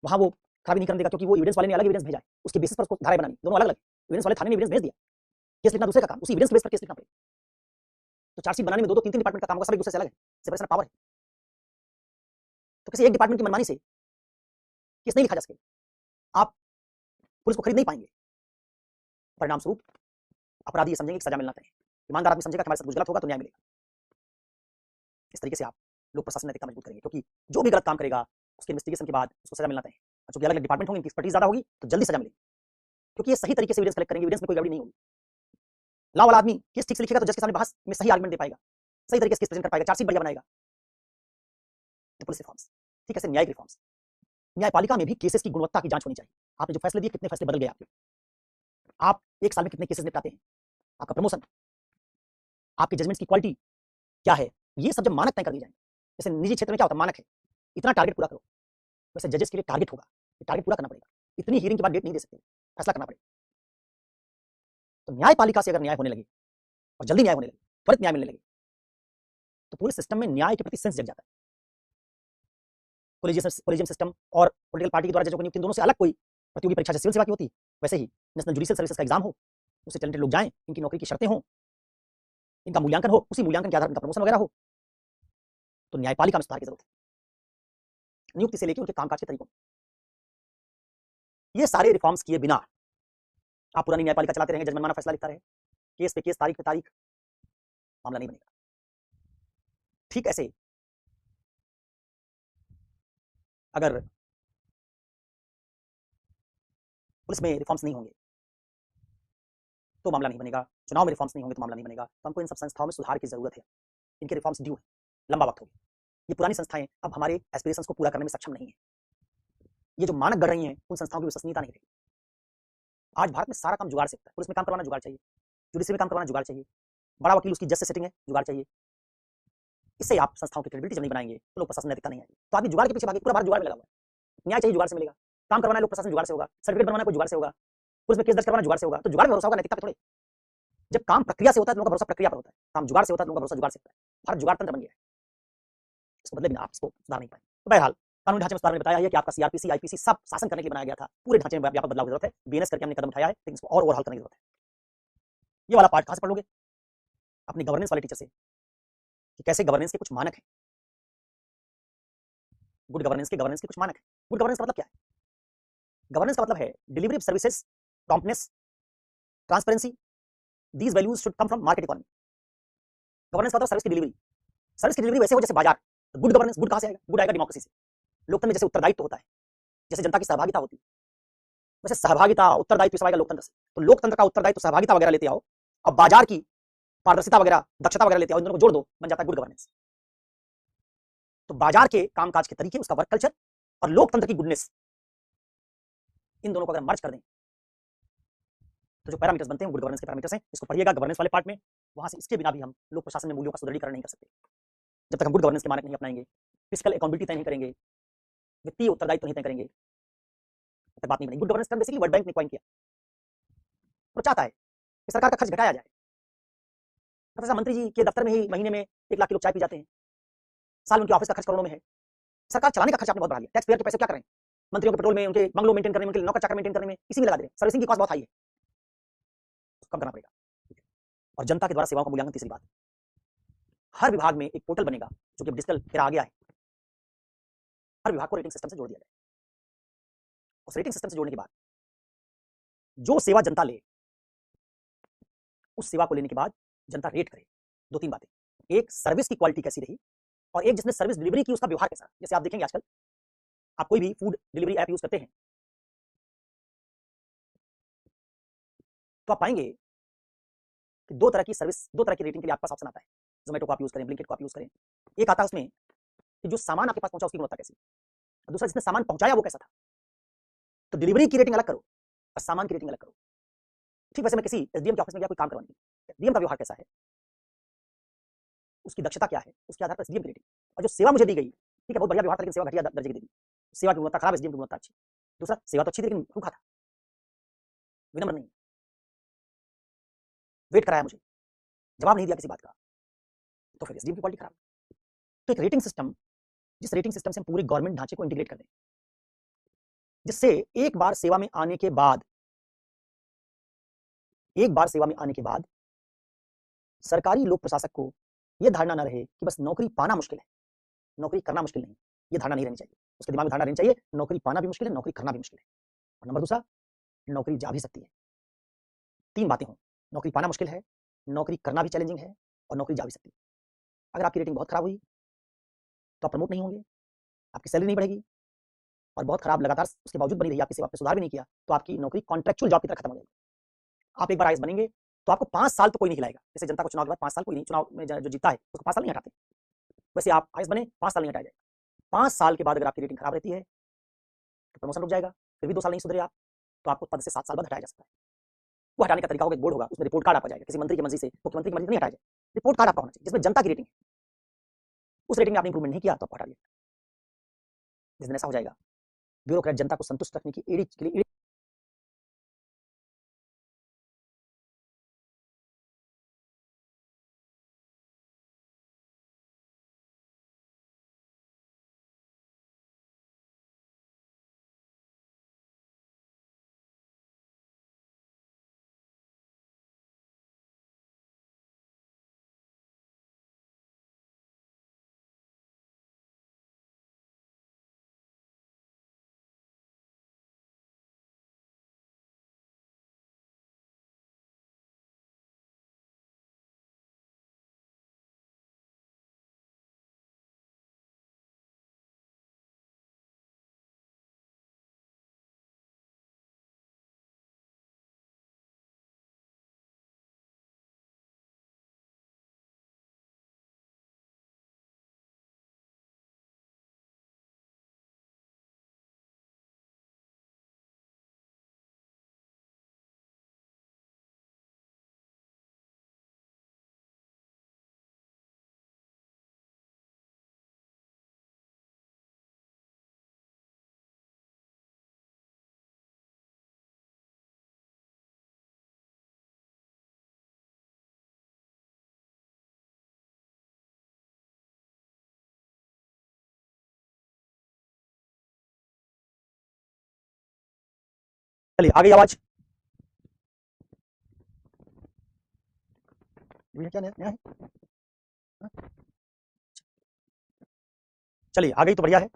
वहां वो खराबी नहीं करने देगा, क्योंकि वो एविडेंस वाले ने अलग एविडेंस भेजा है, उसके बेसिस पर उसको धाराएं बनानी, दोनों अलग अलग। एविडेंस वाले थाने ने एविडेंस भेज दिया, केस लिखना दूसरे का काम, उसी एविडेंस के बेस पर केस लिखना पड़ेगा। तो चार्जशीट बनाने में 2-2, 3-3 डिपार्टमेंट का काम होगा, सब एक दूसरे से अलग है, सेपरेशन ऑफ पावर है। तो किसी एक डिपार्टमेंट की मनमानी से केस नहीं लिखा जा सकेगा, आप पुलिस को खरीद नहीं पाएंगे। परिणाम स्वरूप अपराधी ये समझेंगे कि सजा मिलना चाहिए, ईमानदार आदमी समझेगा कि हमारे साथ कुछ गलत होगा तो न्याय मिलेगा। इस तरीके से आप लोक प्रशासन नैतिकता मजबूत करेंगे, क्योंकि जो भी गलत काम करेगा उसके इन्वेस्टिगेशन के बाद उसको सजा मिलना चाहिए। और चूंकि अलग अलग डिपार्टमेंट होंगे, इनकी एक्सपर्टीज ज्यादा होगी, तो जल्दी सजा मिलेगी, क्योंकि ये सही तरीके से एविडेंस कलेक्ट करेंगे, एविडेंस में कोई गड़बड़ी नहीं होगी। लॉ वाला आदमी केस ठीक से लिखेगा तो जज के सामने बहस में सही आर्गुमेंट दे पाएगा, सही तरीके से केस प्रेजेंट कर पाएगा, चार्जशीट बढ़िया बनाएगा। पुलिस रिफॉर्म्स, ठीक है, न्यायिक रिफॉर्म्स। न्यायपालिका में भी केसेस की गुणवत्ता की जांच होनी चाहिए। आपने जो फैसले दिए, कितने फैसले बदल गए आपके, आप एक साल में कितने केसेस निपटाते हैं, आपका प्रमोशन, आपके जजमेंट्स की क्वालिटी क्या है, ये सब जब मानक तय कर दिए जाएंगे। जैसे निजी क्षेत्र में क्या होता है, मानक है इतना टारगेट पूरा करो, वैसे जजेस के लिए टारगेट होगा, टारगेट पूरा करना पड़ेगा, इतनी हियरिंग के बाद डेट नहीं दे सकते, फैसला करना पड़ेगा। तो न्यायपालिका से अगर न्याय होने लगे और जल्दी न्याय होने लगे, त्वरित न्याय मिलने लगे, तो पूरे सिस्टम में न्याय के प्रति सेंस जग जाता है। कोलिजियम सिस्टम और पॉलिटिकल पार्टी के द्वारा जजों की नियुक्ति, दोनों से अलग कोई प्रतियोगी परीक्षा जैसे सिविल सेवा की होती है, वैसे ही नेशनल जुडिशियल सर्विसेज का एग्जाम हो, उससे टैलेंटेड लोग जाएं, इनकी नौकरी की शर्तें हों, इनका मूल्यांकन हो, उसी मूल्यांकन के आधार पर इनका प्रमोशन वगैरह हो। तो न्यायपालिका में सुधार की जरूरत है, नियुक्ति से लेकर उनके कामकाज के तरीकों। ये सारे रिफॉर्म्स किए बिना आप पुरानी न्यायपालिका चलाते रहेंगे, जज मनमाना फैसला लिखता रहे, केस पे केस, तारीख पे तारीख, मामला नहीं बनेगा। ठीक ऐसे अगर पुलिस में रिफॉर्म्स नहीं होंगे तो मामला नहीं बनेगा, चुनाव में रिफॉर्म्स नहीं होंगे तो मामला नहीं बनेगा। तो हमको इन सब संस्थाओं में सुधार की जरूरत है, इनके रिफॉर्म्स ड्यू है, लंबा वक्त हो गया। ये पुरानी संस्थाएं अब हमारे एस्पिरेशंस को पूरा करने में सक्षम नहीं है। ये जो मानक गढ़ रही हैं, उन संस्थाओं की विश्वसनीयता नहीं रही। आज भारत में सारा काम जुगाड़ से होता है, पुलिस में काम करवाना जुगाड़ चाहिए, जुडिशरी में काम करवाना जुगाड़ चाहिए, बड़ा वकील उसकी जज से सेटिंग है, जुगाड़ चाहिए। इससे आप संस्थाओं की क्रेडिबिलिटी जब नहीं बनाएंगे तो लोक प्रशासन नैतिकता नहीं आएगी। तो आदमी जुगाड़ के पीछे भागे, पूरा भारत जुगाड़ में लगा हुआ है। न्याय चाहिए जुगाड़ से मिलेगा, काम करवाना लोक प्रशासन जुगाड़ से होगा, सर्टिफिकेट बनवाना कोई जुगाड़ से होगा, पुलिस में केस दर्ज करवाना जुगाड़ से होगा। तो जुगाड़ में भरोसा होगा, नैतिकता पे थोड़े। जब काम प्रक्रिया से होता है तो लोगों का भरोसा प्रक्रिया पर होता है, काम जुगाड़ से होता है तो लोगों का भरोसा जुगाड़ से होता है। भारत जुगाड़ तंत्र बन गया है, इसको बदले बिना आप इसको सुधार नहीं पाएंगे। तो बहरहाल कानूनी ढांचे में सुधार ने बताया है कि आपका सीआरपीसी, आईपीसी सब शासन करने के लिए बनाया गया था, पूरे ढांचे में व्यापक बदलाव की जरूरत है। बीएनएस करके हमने कदम उठाया है, लेकिन इसको और ओवरहाल करने की जरूरत है। ये वाला पार्ट कहां से पढ़ लोगे? अपनी गवर्नेंस वाले टीचर से, कि कैसे गवर्नेंस के कुछ मानक हैं, गुड गवर्नेंस के कुछ मानक है। गुड गवर्नेंस का मतलब क्या है? गवर्नेंस का मतलब है delivery of services, promptness, transparency, these values should come from market economy. Governance का मतलब सर्विस की डिलीवरी वैसे हो जैसे बाजार। गुड गवर्नेंस, गुड कहां से आएगा? गुड आएगा डेमोक्रेसी से। लोकतंत्र में जैसे उत्तरदायित्व होता है, जैसे जनता की सहभागिता होती है, वैसे सहभागिता, उत्तरदायित्व सब आएगा लोकतंत्र से। तो लोकतंत्र का उत्तरदायित्व, सहभागिता वगैरह लेते आओ, अब बाजार की पारदर्शिता वगैरह, दक्षता वगैरह लेते आओ, इन दोनों को जोड़ दो, बन जाता है गुड गवर्नेंस। तो बाजार के कामकाज के तरीके, उसका वर्क कल्चर और लोकतंत्र की गुडनेस, इन दोनों को अगर मर्ज कर दें तो जो पैरामीटर्स बनते हैं गुड गवर्नेंस के पैरामीटर्स हैं। इसको पढ़िएगा गवर्नेंस वाले पार्ट में। वहां से इसके बिना भी हम लोक प्रशासन में मूल्यों का सुदृढ़ीकरण नहीं कर सकते जब तक हम गुड गवर्नेंस के मानक नहीं अपनाएंगे, फिजिकल अकाउंटेबिलिटी तय नहीं करेंगे, वित्तीय उत्तरदायित्व नहीं तय करेंगे, तब तक बात नहीं बनेगी। गुड गवर्नेंस का बेसिकली वर्ल्ड बैंक ने कॉइन किया और चाहता है कि सरकार का खर्च घटाया जाए। प्रोफेसर मंत्री जी के दफ्तर में ही महीने में 1 लाख की लोग चाय पी जाते हैं, साल में उनके ऑफिस का खर्च करोड़ों में है। सरकार चलाने का खर्च आपने बहुत बढ़ा दिया। टैक्स पेयर के पैसे क्या करें? मंत्रियों के पेट्रोल में, उनके बंगलो मेंटेन करने में, उनके नौकर चाकर मेंटेन करने में, इसी में लगा दे रहे हैं। सर्विसिंग की कॉस्ट बहुत हाई है, कम करना पड़ेगा। और जनता के द्वारा सेवाओं का मूल्यांकन, तीसरी बात, हर विभाग में एक पोर्टल बनेगा जो कि डिजिटल एरा आ गया है। हर विभाग को रेटिंग सिस्टम से जोड़ दिया जाए। उस रेटिंग सिस्टम से जोड़ने के बाद जो सेवा जनता ले, उस सेवा को लेने के बाद जनता रेट करे। 2-3 बातें, एक सर्विस की क्वालिटी कैसी रही, और एक जिसने सर्विस डिलीवरी की उसका व्यवहार कैसा। जैसे आप देखेंगे आजकल आप कोई भी फूड डिलीवरी ऐप यूज करते हैं तो आप पाएंगे कि 2 तरह की सर्विस, 2 तरह की रेटिंग के लिए आपके पास ऑप्शन आता है। जोमेटो को आप यूज करें, ब्लिंकिट को आप यूज करें। एक आता है उसमें कि जो सामान आपके पास पहुंचा उसकी गुणवत्ता कैसी, और दूसरा जिसने सामान पहुंचाया वो कैसा था। तो डिलीवरी की रेटिंग अलग करो और सामान की रेटिंग अलग करो। ठीक वैसे मैं किसी एसडीएम के ऑफिस में गया कोई काम करवाने, एसडीएम का व्यवहार कैसा है, उसकी दक्षता क्या है, उसके आधार पर एसडीएम की रेटिंग। और जो सेवा मुझे दी गई, ठीक है बहुत बढ़िया व्यवहार था लेकिन सेवा घटिया दर्जे की दी गई, सेवा की गुणवत्ता खराब, एसडीएम की गुणवत्ता अच्छी। दूसरा सेवा तो अच्छी थी लेकिन रूखा था, विनम्र नहीं, वेट कराया मुझे, जवाब नहीं दिया किसी बात का, तो फिर एसडीएम की क्वालिटी खराब। तो एक रेटिंग सिस्टम, जिस रेटिंग सिस्टम से हम पूरे गवर्नमेंट ढांचे को इंटीग्रेट कर दें, जिससे एक बार सेवा में आने के बाद सरकारी लोक प्रशासक को यह धारणा न रहे कि बस नौकरी पाना मुश्किल है, नौकरी करना मुश्किल नहीं। यह धारणा नहीं रहनी चाहिए। उसके दिमाग में धारणा रहनी चाहिए नौकरी पाना भी मुश्किल है, नौकरी करना भी मुश्किल है। और नंबर दूसरा, नौकरी जा भी सकती है। 3 बातें हों, नौकरी पाना मुश्किल है, नौकरी करना भी चैलेंजिंग है, और नौकरी जा भी सकती है। अगर आपकी रेटिंग बहुत खराब हुई तो आप प्रमोट नहीं होंगे, आपकी सैलरी नहीं बढ़ेगी, और बहुत खराब लगातार उसके बावजूद बनी रही, आपकी सेवा में सुधार भी नहीं किया, तो आपकी नौकरी कॉन्ट्रेक्चुअल जॉब की तरह खत्म हो जाएगी। आप एक बार आईएएस बनेंगे तो आपको 5 साल तो कोई नहीं हिलाएगा। जैसे जनता को चुनाव के बाद 5 साल कोई नहीं, चुनाव में जो जीतता है उसको 5 साल नहीं हटाते, वैसे आप आईएएस बने 5 साल नहीं हटाया जाएगा। 5 साल के बाद अगर आपकी रेटिंग खराब रहती है तो प्रमोशन रुक जाएगा, फिर भी 2 साल नहीं सुधरे आप, तो आपको पद से 7 साल बाद हटाया जा सकता है। वो हटाने का तरीका होगा, एक बोर्ड होगा, उसमें रिपोर्ट कार्ड आपका जाएगा, किसी मंत्री की मर्जी से, मुख्यमंत्री की मर्जी से नहीं हटाया जाए, रिपोर्ट कार्ड आपका होना चाहिए जिसमें जनता की रेटिंग है। उस रेटिंग में आपने इंप्रूवमेंट नहीं किया तो आपको हटा दिया। जिस दिन ऐसा हो जाएगा, ब्यूरोक्रेट जनता को संतुष्ट रखने की एड़ी के लिए चलिए आ गई आवाज। क्या नया है? चलिए आ गई तो बढ़िया है।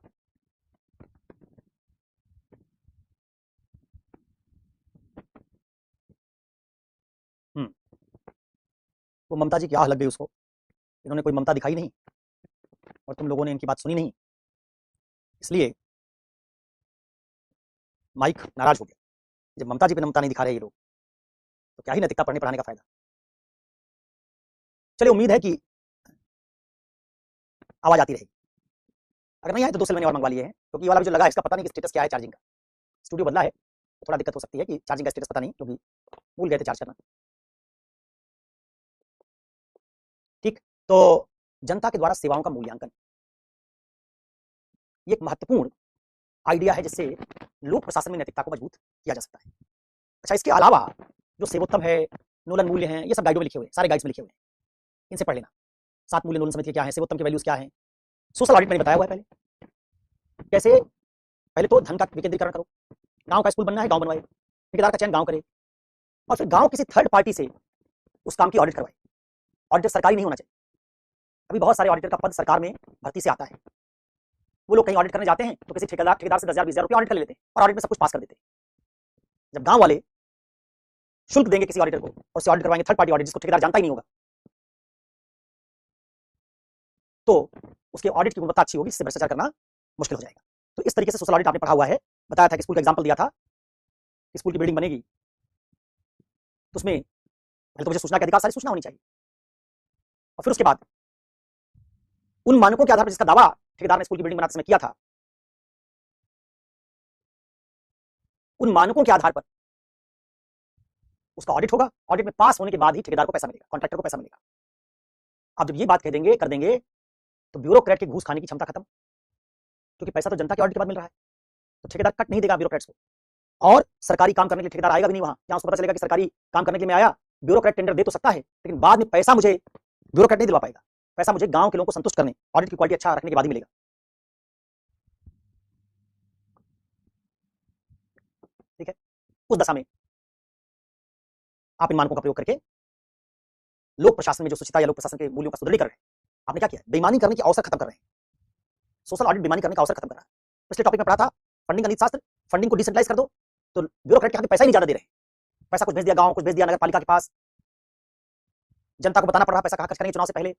वो ममता जी की आह लग गई उसको, इन्होंने कोई ममता दिखाई नहीं और तुम लोगों ने इनकी बात सुनी नहीं, इसलिए माइक नाराज हो गया। जब ममता जी पे ममता नहीं दिखा रहे ये लोग तो क्या ही नैतिकता पढ़ने पढ़ाने का फायदा। चलिए उम्मीद है कि आवाज आती रहेगी। अगर नहीं आए तो 2 सेल मैंने और मंगवा लिए हैं, क्योंकि ये वाला भी जो लगा है इसका पता नहीं कि स्टेटस क्या है चार्जिंग का। स्टूडियो बदला है तो थोड़ा दिक्कत हो सकती है कि चार्जिंग का स्टेटस पता नहीं, क्योंकि भूल गए थे चार्ज करना। ठीक, तो जनता के द्वारा सेवाओं का मूल्यांकन, ये एक महत्वपूर्ण आइडिया है जिससे लोक प्रशासन में नैतिकता को मजबूत किया जा सकता है। अच्छा, इसके अलावा जो सेवोत्तम है, नोलन मूल्य हैं, ये सब गाइडों में लिखे हुए हैं, सारे गाइड्स में लिखे हुए हैं, इनसे पढ़ लेना। 7 मूल्य नोलन समिति के क्या है, सेवोत्तम के वैल्यूज क्या है, सोशल ऑडिट मैंने बताया हुआ है पहले। कैसे, पहले तो धन का विकेंद्रीकरण करो, गांव का स्कूल बनना है गांव बनवाए, ठेकेदार का चयन गांव करे, और फिर गांव किसी थर्ड पार्टी से उस काम की ऑडिट करवाए। ऑडिटर सरकारी नहीं होना चाहिए। अभी बहुत सारे ऑडिटर का पद सरकार में भर्ती से आता है, वो लोग कहीं ऑडिट करने जाते हैं तो किसी ठेकेदार ठेकेदार से 10,000 20,000 रुपये ऑडिट कर लेते हैं और ऑडिट में सब कुछ पास कर देते हैं। जब गांव वाले शुल्क देंगे किसी ऑडिटर को और उससे ऑडिट करवाएंगे थर्ड पार्टी ऑडिट, जिसको ठेकेदार जानता ही नहीं होगा, तो उसके ऑडिट की गुणवत्ता अच्छी होगी, जिससे भ्रष्टाचार करना मुश्किल हो जाएगा। तो इस तरीके से सोशल ऑडिट आपने पढ़ा हुआ है, बताया था कि स्कूल का एग्जाम्पल दिया था, स्कूल की बिल्डिंग बनेगी तो उसमें पहले तो मुझे सूचना के अधिकार सारी सूचना होनी चाहिए, और फिर उसके बाद उन मानकों के आधार पर जिसका दावा ठेकेदार ने स्कूल की बिल्डिंग बनाते समय किया था, उन मानकों के आधार पर उसका ऑडिट होगा। ऑडिट में पास होने के बाद ही ठेकेदार को पैसा मिलेगा, कॉन्ट्रैक्टर को पैसा मिलेगा। आप जब ये बात कह देंगे कर देंगे तो ब्यूरोक्रेट की घूस खाने की क्षमता खत्म, क्योंकि पैसा तो जनता के ऑडिट के बाद मिल रहा है, तो ठेकेदार कट नहीं देगा ब्यूरोक्रेट्स को, और सरकारी काम करने के लिए ठेकेदार आएगा भी नहीं वहां, जहां उसको पता चलेगा कि सरकारी काम करने के लिए मैं आया, ब्यूरोक्रेट टेंडर दे तो सकता है लेकिन बाद में पैसा मुझे ब्यूरोक्रेट नहीं दिलवा पाएगा, पैसा मुझे गांव के लोगों को संतुष्ट करने, ऑडिट की क्वालिटी अच्छा रखने के बाद ही मिलेगा। ठीक है, उस दशा में आप इन मानकों का प्रयोग करके लोक प्रशासन में जो सुचिता या लोक प्रशासन के मूल्यों का सुदृढ़ीकरण है, आपने क्या किया, बेईमानी करने के अवसर खत्म कर रहे हैं। सोशल ऑडिट बेईमानी करने का अवसर खत्म कर रहा है। पिछले टॉपिक में पढ़ा था फंडिंग का नीति शास्त्र, फंडिंग को डिसेंट्रलाइज कर दो तो ब्यूरोक्रेट के हाथ में पैसा ही नहीं ज्यादा दे रहे, पैसा कुछ भेज दिया गांव, कुछ भेज दिया नगर पालिका के पास, जनता को बताना पड़ रहा पैसा कहां खर्च करेंगे चुनाव से पहले,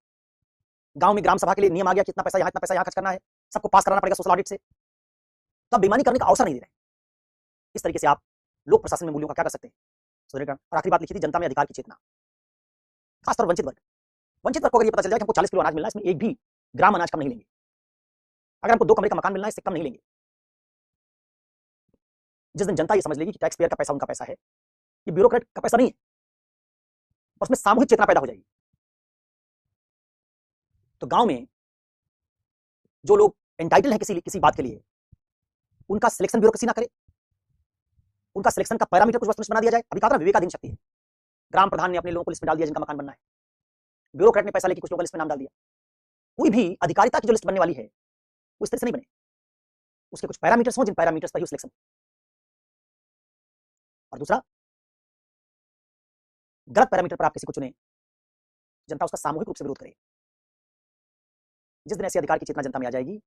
गांव में ग्राम सभा के लिए नियम आ गया कितना पैसा यहाँ खर्च करना है, सबको पास कराना पड़ेगा सोशल ऑडिट से, तब बेईमानी करने का अवसर नहीं दे रहे। इस तरीके से आप लोक प्रशासन में मूल्यों का क्या कर सकते हैं, सुदृढ़ीकरण। और आखिरी बात लिखी थी जनता में अधिकार की चेतना, खासतौर वंचित वर्ग, वंचित वर्ग को अगर ये पता चल जाए कि हमको 40 किलो अनाज मिलना है, इसमें एक भी ग्राम अनाज कम नहीं लेंगे, अगर हमको 2 कमरे का मकान मिलना है इससे कम नहीं लेंगे। जिस दिन जनता ये समझ लेगी कि टैक्स पेयर का पैसा उनका पैसा है, ये ब्यूरोक्रेट का पैसा नहीं है, और उसमें सामूहिक चेतना पैदा हो जाएगी, तो गांव में जो लोग एंटाइटल हैं किसी किसी बात के लिए, उनका सिलेक्शन ब्यूरोक्रेसी ना करे, उनका सिलेक्शन का पैरामीटर कुछ वस्तुनिष्ठ बना दिया जाए। अभी कहा था विवेकाधीन शक्ति है, ग्राम प्रधान ने अपने लोगों को लिस्ट में डाल दिया जिनका मकान बनना है, ब्यूरोक्रेट ने पैसा लेके कुछ लोगों का लिस्ट में नाम डाल दिया। कोई भी अधिकारिता की जो लिस्ट बनने वाली है वो इस तरह से नहीं बने, उसके कुछ पैरामीटर्स हों जिन पैरामीटर्स पर ही सिलेक्शन। और दूसरा, गलत पैरामीटर पर आप किसी को चुने, जनता उसका सामूहिक रूप से विरोध करे। जिस दिन ऐसे अधिकार की चेतना जनता में आ जाएगी,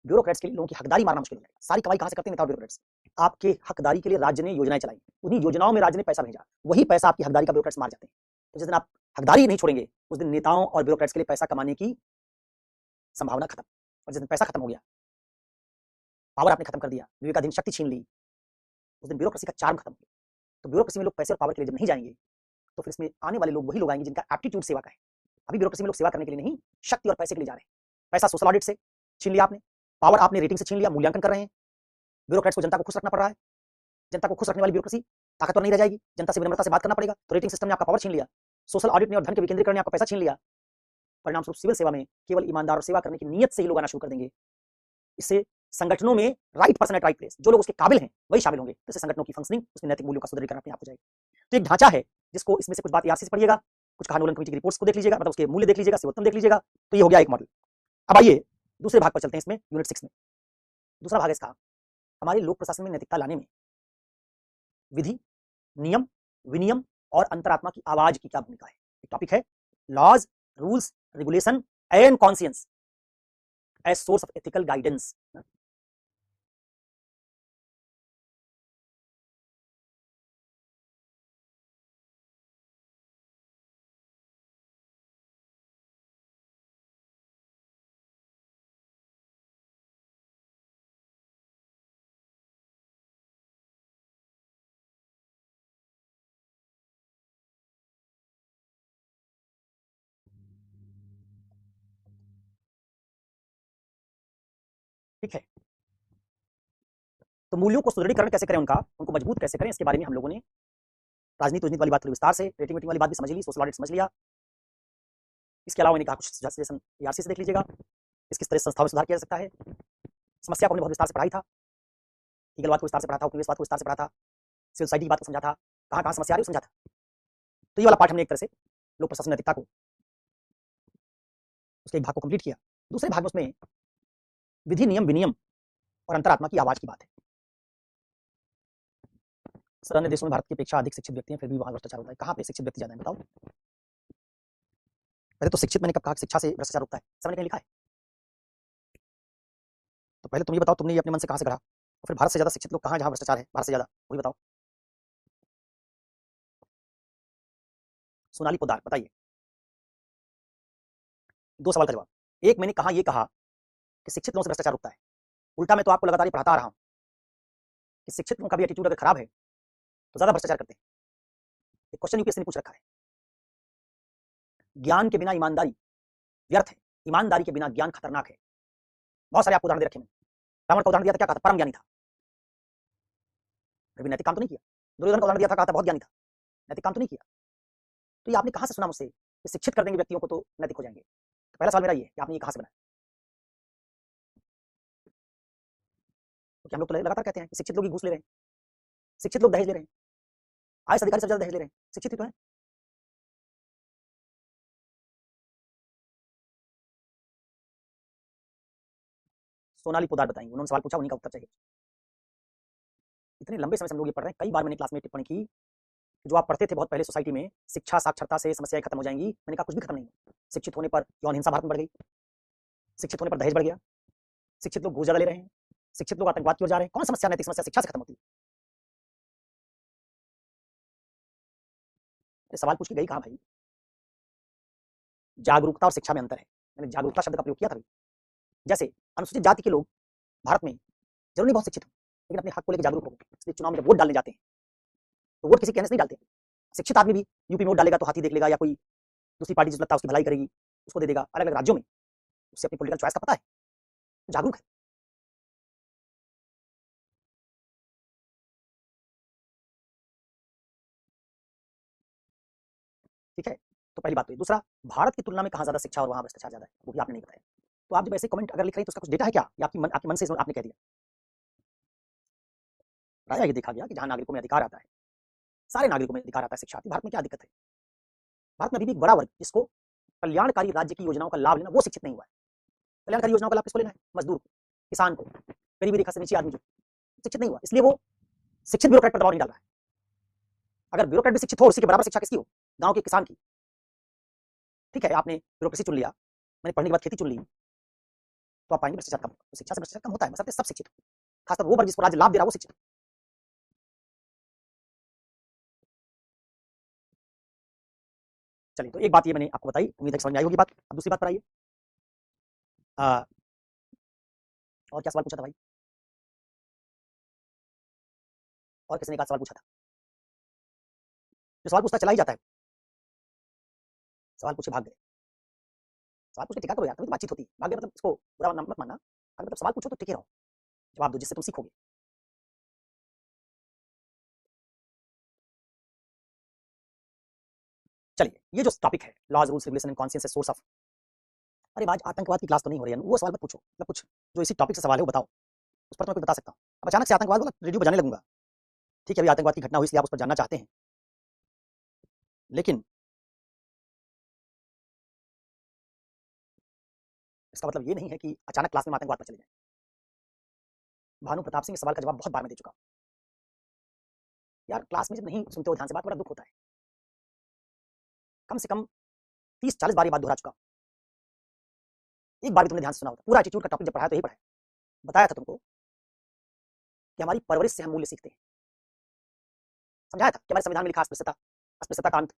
ब्यूरोक्रेट्स के लिए लोगों की हकदारी मारना मुश्किल हो जाएगा। सारी कमाई कहां से करते हैं नेता ब्यूरोक्रेट्स, आपके हकदारी के लिए राज्य ने योजनाएं चलाई, उन्हीं योजनाओं में राज्य ने पैसा भेजा, वही पैसा आपकी हकदारी का ब्यूरोक्रेट्स मार जाते हैं। तो जिस दिन आप हकदारी नहीं छोड़ेंगे उस दिन नेताओं और ब्यूरोक्रेट्स के लिए पैसा कमाने की संभावना खत्म, और जिस दिन पैसा खत्म हो गया, पावर आपने खत्म कर दिया, विवेकाधीन शक्ति छीन ली, उस दिन ब्यूरोक्रेसी का चार्म खत्म हो गया। तो ब्यूरोक्रेसी में लोग पैसे और पावर के लिए जब नहीं जाएंगे तो फिर इसमें आने वाले लोग वही लोग आएंगे जिनका एप्टीट्यूड सेवा का है। अभी ब्यूरोक्रेसी में लोग सेवा करने के लिए नहीं, शक्ति और पैसे के लिए जा रहे हैं। पैसा सोशल ऑडिट से छीन लिया आपने, पावर आपने रेटिंग से छीन लिया, मूल्यांकन कर रहे हैं, ब्यूरोक्रेट्स को जनता को खुश रखना पड़ रहा है, जनता को खुश रखने वाली ब्यूरोक्रेसी ताकतवर नहीं रह जाएगी, जनता से विनम्रता से बात करना पड़ेगा, तो रेटिंग सिस्टम ने आपका पावर छीन लिया, सोशल ऑडिट ने और धन के विकेंद्रीकरण ने आपका पैसा छीन लिया। परिणाम स्वरूप सिविल सेवा में केवल ईमानदार और सेवा करने की नीयत से ही लोग आना शुरू कर देंगे। इससे संगठनों में right person at right place, जो लोग उसके काबिल हैं वही शामिल होंगे, इससे संगठनों की फंक्शनिंग, उसमें नैतिक मूल्यों का सुदृढ़ीकरण अपने आप हो जाएगा। तो एक ढांचा है जिसको इसमें से कुछ बात आरसी से पढ़िएगा, कुछ कहा नोलन कमेटी की रिपोर्ट्स को देख लीजिएगा, मतलब उसके मूल्य देख लीजिएगा, सेवोत्तम देख लीजिएगा, तो ये हो गया एक मॉडल। अब आइए दूसरे भाग पर चलते हैं, इसमें यूनिट 6 में दूसरा भाग है इसका, हमारे लोक प्रशासन में नैतिकता लाने में विधि, नियम, विनियम और अंतरात्मा की आवाज की क्या भूमिका है। एक टॉपिक है laws, rules, regulation and conscience as source of ethical guidance. ठीक है। तो मूल्यों को सुदृढ़ीकरण कैसे करें, उनको मजबूत कैसे करें, इसके बारे में हम लोगों ने राजनीति वाली बात थोड़ी विस्तार से, रेटिंग वेटिंग वाली बात भी समझ ली, सोशल ऑडिट समझ लिया। इसके अलावा मैंने कहा कुछ सजेशन ARC से देख लीजिएगा, किस तरह से संस्थाओं में सुधार किया जा सकता है। समस्या को हमने बहुत विस्तार से पढ़ाई था, लीगलवाद को विस्तार से पढ़ा था, उपनिवेशवाद को विस्तार से पढ़ा था, सिविल सोसाइटी की बात को समझा था, कहाँ कहाँ समस्या आ रही है समझा था। तो ये वाला पार्ट हमने एक तरह से लोक प्रशासन नैतिकता को, उसके एक भाग को कंप्लीट किया। दूसरे भाग में उसमें विधि नियम विनियम और अंतरात्मा की आवाज की बात है। सर अन्य देशों में भारत की अपेक्षा अधिक शिक्षित व्यक्ति हैं, फिर भी वहां भ्रष्टाचार होता है। कहाँ पे शिक्षित व्यक्ति ज्यादा है बताओ? पहले तो शिक्षित, मैंने कब कहा शिक्षा से भ्रष्टाचार होता है? सर ने कहीं लिखा है? तो पहले तुम ये बताओ, तुमने ये अपने मन से कहां से गढ़ा? और फिर भारत से ज्यादा शिक्षित लोग कहां जहां भ्रष्टाचार है भारत से ज्यादा, वही बताओ। सोनाली पोद्दार बताइए। 2 सवाल का जवाब। एक, मैंने कहा ये कहा कि शिक्षित लोगों से भ्रष्टाचार होता है। उल्टा मैं तो आपको लगातार ये पढ़ाता आ रहा हूं कि शिक्षित लोगों का भी एटीट्यूड अगर खराब है तो ज्यादा भ्रष्टाचार करते हैं। एक क्वेश्चन यूपीएससी ने पूछ रखा है, ज्ञान के बिना ईमानदारी व्यर्थ है, ईमानदारी के बिना ज्ञान खतरनाक है। बहुत सारे आपको उदाहरण दे रखे मैंने। रावण का उदाहरण दिया था, क्या कहा था? परम ज्ञानी था, फिर भी नैतिक काम तो नहीं किया। दुर्योधन का उदाहरण दिया था, कहा था बहुत ज्ञानी था, नैतिक काम तो नहीं किया। तो ये आपने कहां से सुना मुझसे कि शिक्षित कर देंगे व्यक्तियों को तो नैतिक हो जाएंगे? तो पहला सवाल मेरा ये कि आपने ये कहां से बनाया? क्योंकि हम लोग तो लगातार कहते हैं कि शिक्षित लोग ही घूस ले रहे हैं, शिक्षित लोग दहेज ले रहे हैं, आईएएस अधिकारी सब ज्यादा दहेज ले रहे हैं, शिक्षित ही तो है। सोनाली पोद्दार बताएंगे, उन्होंने सवाल पूछा, उन्हीं का उत्तर चाहिए। इतने लंबे समय से हम लोग ये पढ़ रहे हैं, कई बार मैंने क्लास में टिप्पणी की, जो आप पढ़ते थे बहुत पहले सोसाइटी में, शिक्षा साक्षरता से समस्याएं खत्म हो जाएंगी। मैंने कहा कुछ भी खत्म नहीं। शिक्षित होने पर यौन हिंसा भारत में बढ़ गई, शिक्षित होने पर दहेज बढ़ गया, शिक्षित लोग घूस ज्यादा ले रहे हैं, शिक्षित लोग आतंकवाद की ओर जा रहे हैं। कौन समस्या, नैतिक समस्या शिक्षा से खत्म होती है? सवाल पूछ के गई कहां भाई? जागरूकता और शिक्षा में अंतर है। मैंने जागरूकता शब्द का प्रयोग किया था। जैसे अनुसूचित जाति के लोग भारत में जरूर नहीं बहुत शिक्षित हो, लेकिन अपने हक को लेकर जागरूक हो, इसलिए चुनाव में जब वोट डालने जाते हैं तो वोट किसी कहने से नहीं डालते। शिक्षित आदमी भी यूपी में वोट डालेगा तो हाथी देख लेगा, या कोई दूसरी पार्टी जिस लगता है उसकी भलाई करेगी उसको दे देगा। अलग अलग राज्यों में उससे अपनी पॉलिटिकल चॉइस का पता है, जागरूक है। ठीक है, तो पहली बात तो ये। दूसरा, भारत की तुलना में कहाँ ज्यादा शिक्षा और वहां भ्रष्टाचार ज्यादा है, वो भी आपने नहीं बताया। तो आप जब ऐसे कमेंट अगर लिख रहे हैं तो उसका कुछ डेटा है क्या, या आपके मन से आपने कह दिया? राजा ये देखा गया कि जहां नागरिकों में अधिकार आता है, सारे नागरिकों में अधिकार आता है शिक्षा की, भारत में क्या दिक्कत है? भारत में अभी भी एक बड़ा वर्ग जिसको कल्याणकारी राज्य की योजनाओं का लाभ लेना, वो शिक्षित नहीं हुआ है। कल्याणकारी योजनाओं का लाभ किसको लेना है? मजदूर को, किसान को, गरीबी रेखा से नीचे आदमी जो शिक्षित नहीं हुआ, इसलिए वो शिक्षित ब्यूरोक्रेट पर दबाव नहीं डाल रहा है। अगर ब्यूरोक्रेट भी शिक्षित हो, उसी के बराबर शिक्षा किसकी हो? गांव के किसान की। ठीक है, आपने ब्यूरोक्रेसी चुन लिया, मैंने पढ़ने के बाद खेती चुन ली, तो आप पाएंगे भ्रष्टाचार कम। तो शिक्षा से भ्रष्टाचार कम होता है, बस सब शिक्षित हो। खासकर वो वर्ग जिसको राज्य लाभ दे रहा है वो शिक्षित हो। चलिए, तो एक बात ये मैंने आपको बताई, उम्मीद है समझ में आई होगी बात। अब दूसरी बात पर आइए। और क्या सवाल पूछा था भाई? और किसी ने एक सवाल पूछा था? जो सवाल पूछता चला ही जाता है, सवाल पूछे भाग गए। सवाल पूछ के टिका करो यार, तभी तो बातचीत होती है। भाग गए मतलब इसको बुरा मत मानना, अगर मतलब सवाल पूछो तो टिके रहो, जवाब दो, जिससे तुम सीखोगे। चलिए, ये जो टॉपिक है laws rules regulation and conscious source of, अरे आज आतंकवाद की क्लास तो नहीं हो रही है, वो सवाल मत पूछो, मतलब कुछ जो इसी टॉपिक से सवाल है वो बताओ, उस पर तो मैं कुछ बता सकता हूँ। अब अचानक से आतंकवाद वाला रेडियो बजाने लगूंगा, ठीक है, अभी आतंकवाद की घटना हुई इसलिए आप उस पर जानना चाहते हैं, लेकिन इसका मतलब ये नहीं है कि अचानक क्लास में आतंकवाद पर चले जाए। भानु प्रताप सिंह, इस सवाल का जवाब बहुत बार मैं दे चुका हूं यार। क्लास में जब नहीं सुनते हो ध्यान से बात, बड़ा दुख होता है। कम से कम 30-40 बार ये बात दोहरा चुका हूं, एक बार भी तुमने ध्यान से सुना होता। पूरा एटीट्यूड का टॉपिक जब पढ़ाया तो यही पढ़ाया, बताया था तुमको कि हमारी परवरिश से हम मूल्य सीखते हैं। समझाया था कि हमारे संविधान में लिखा अस्पृश्यता, अस्पृश्यता का अंत।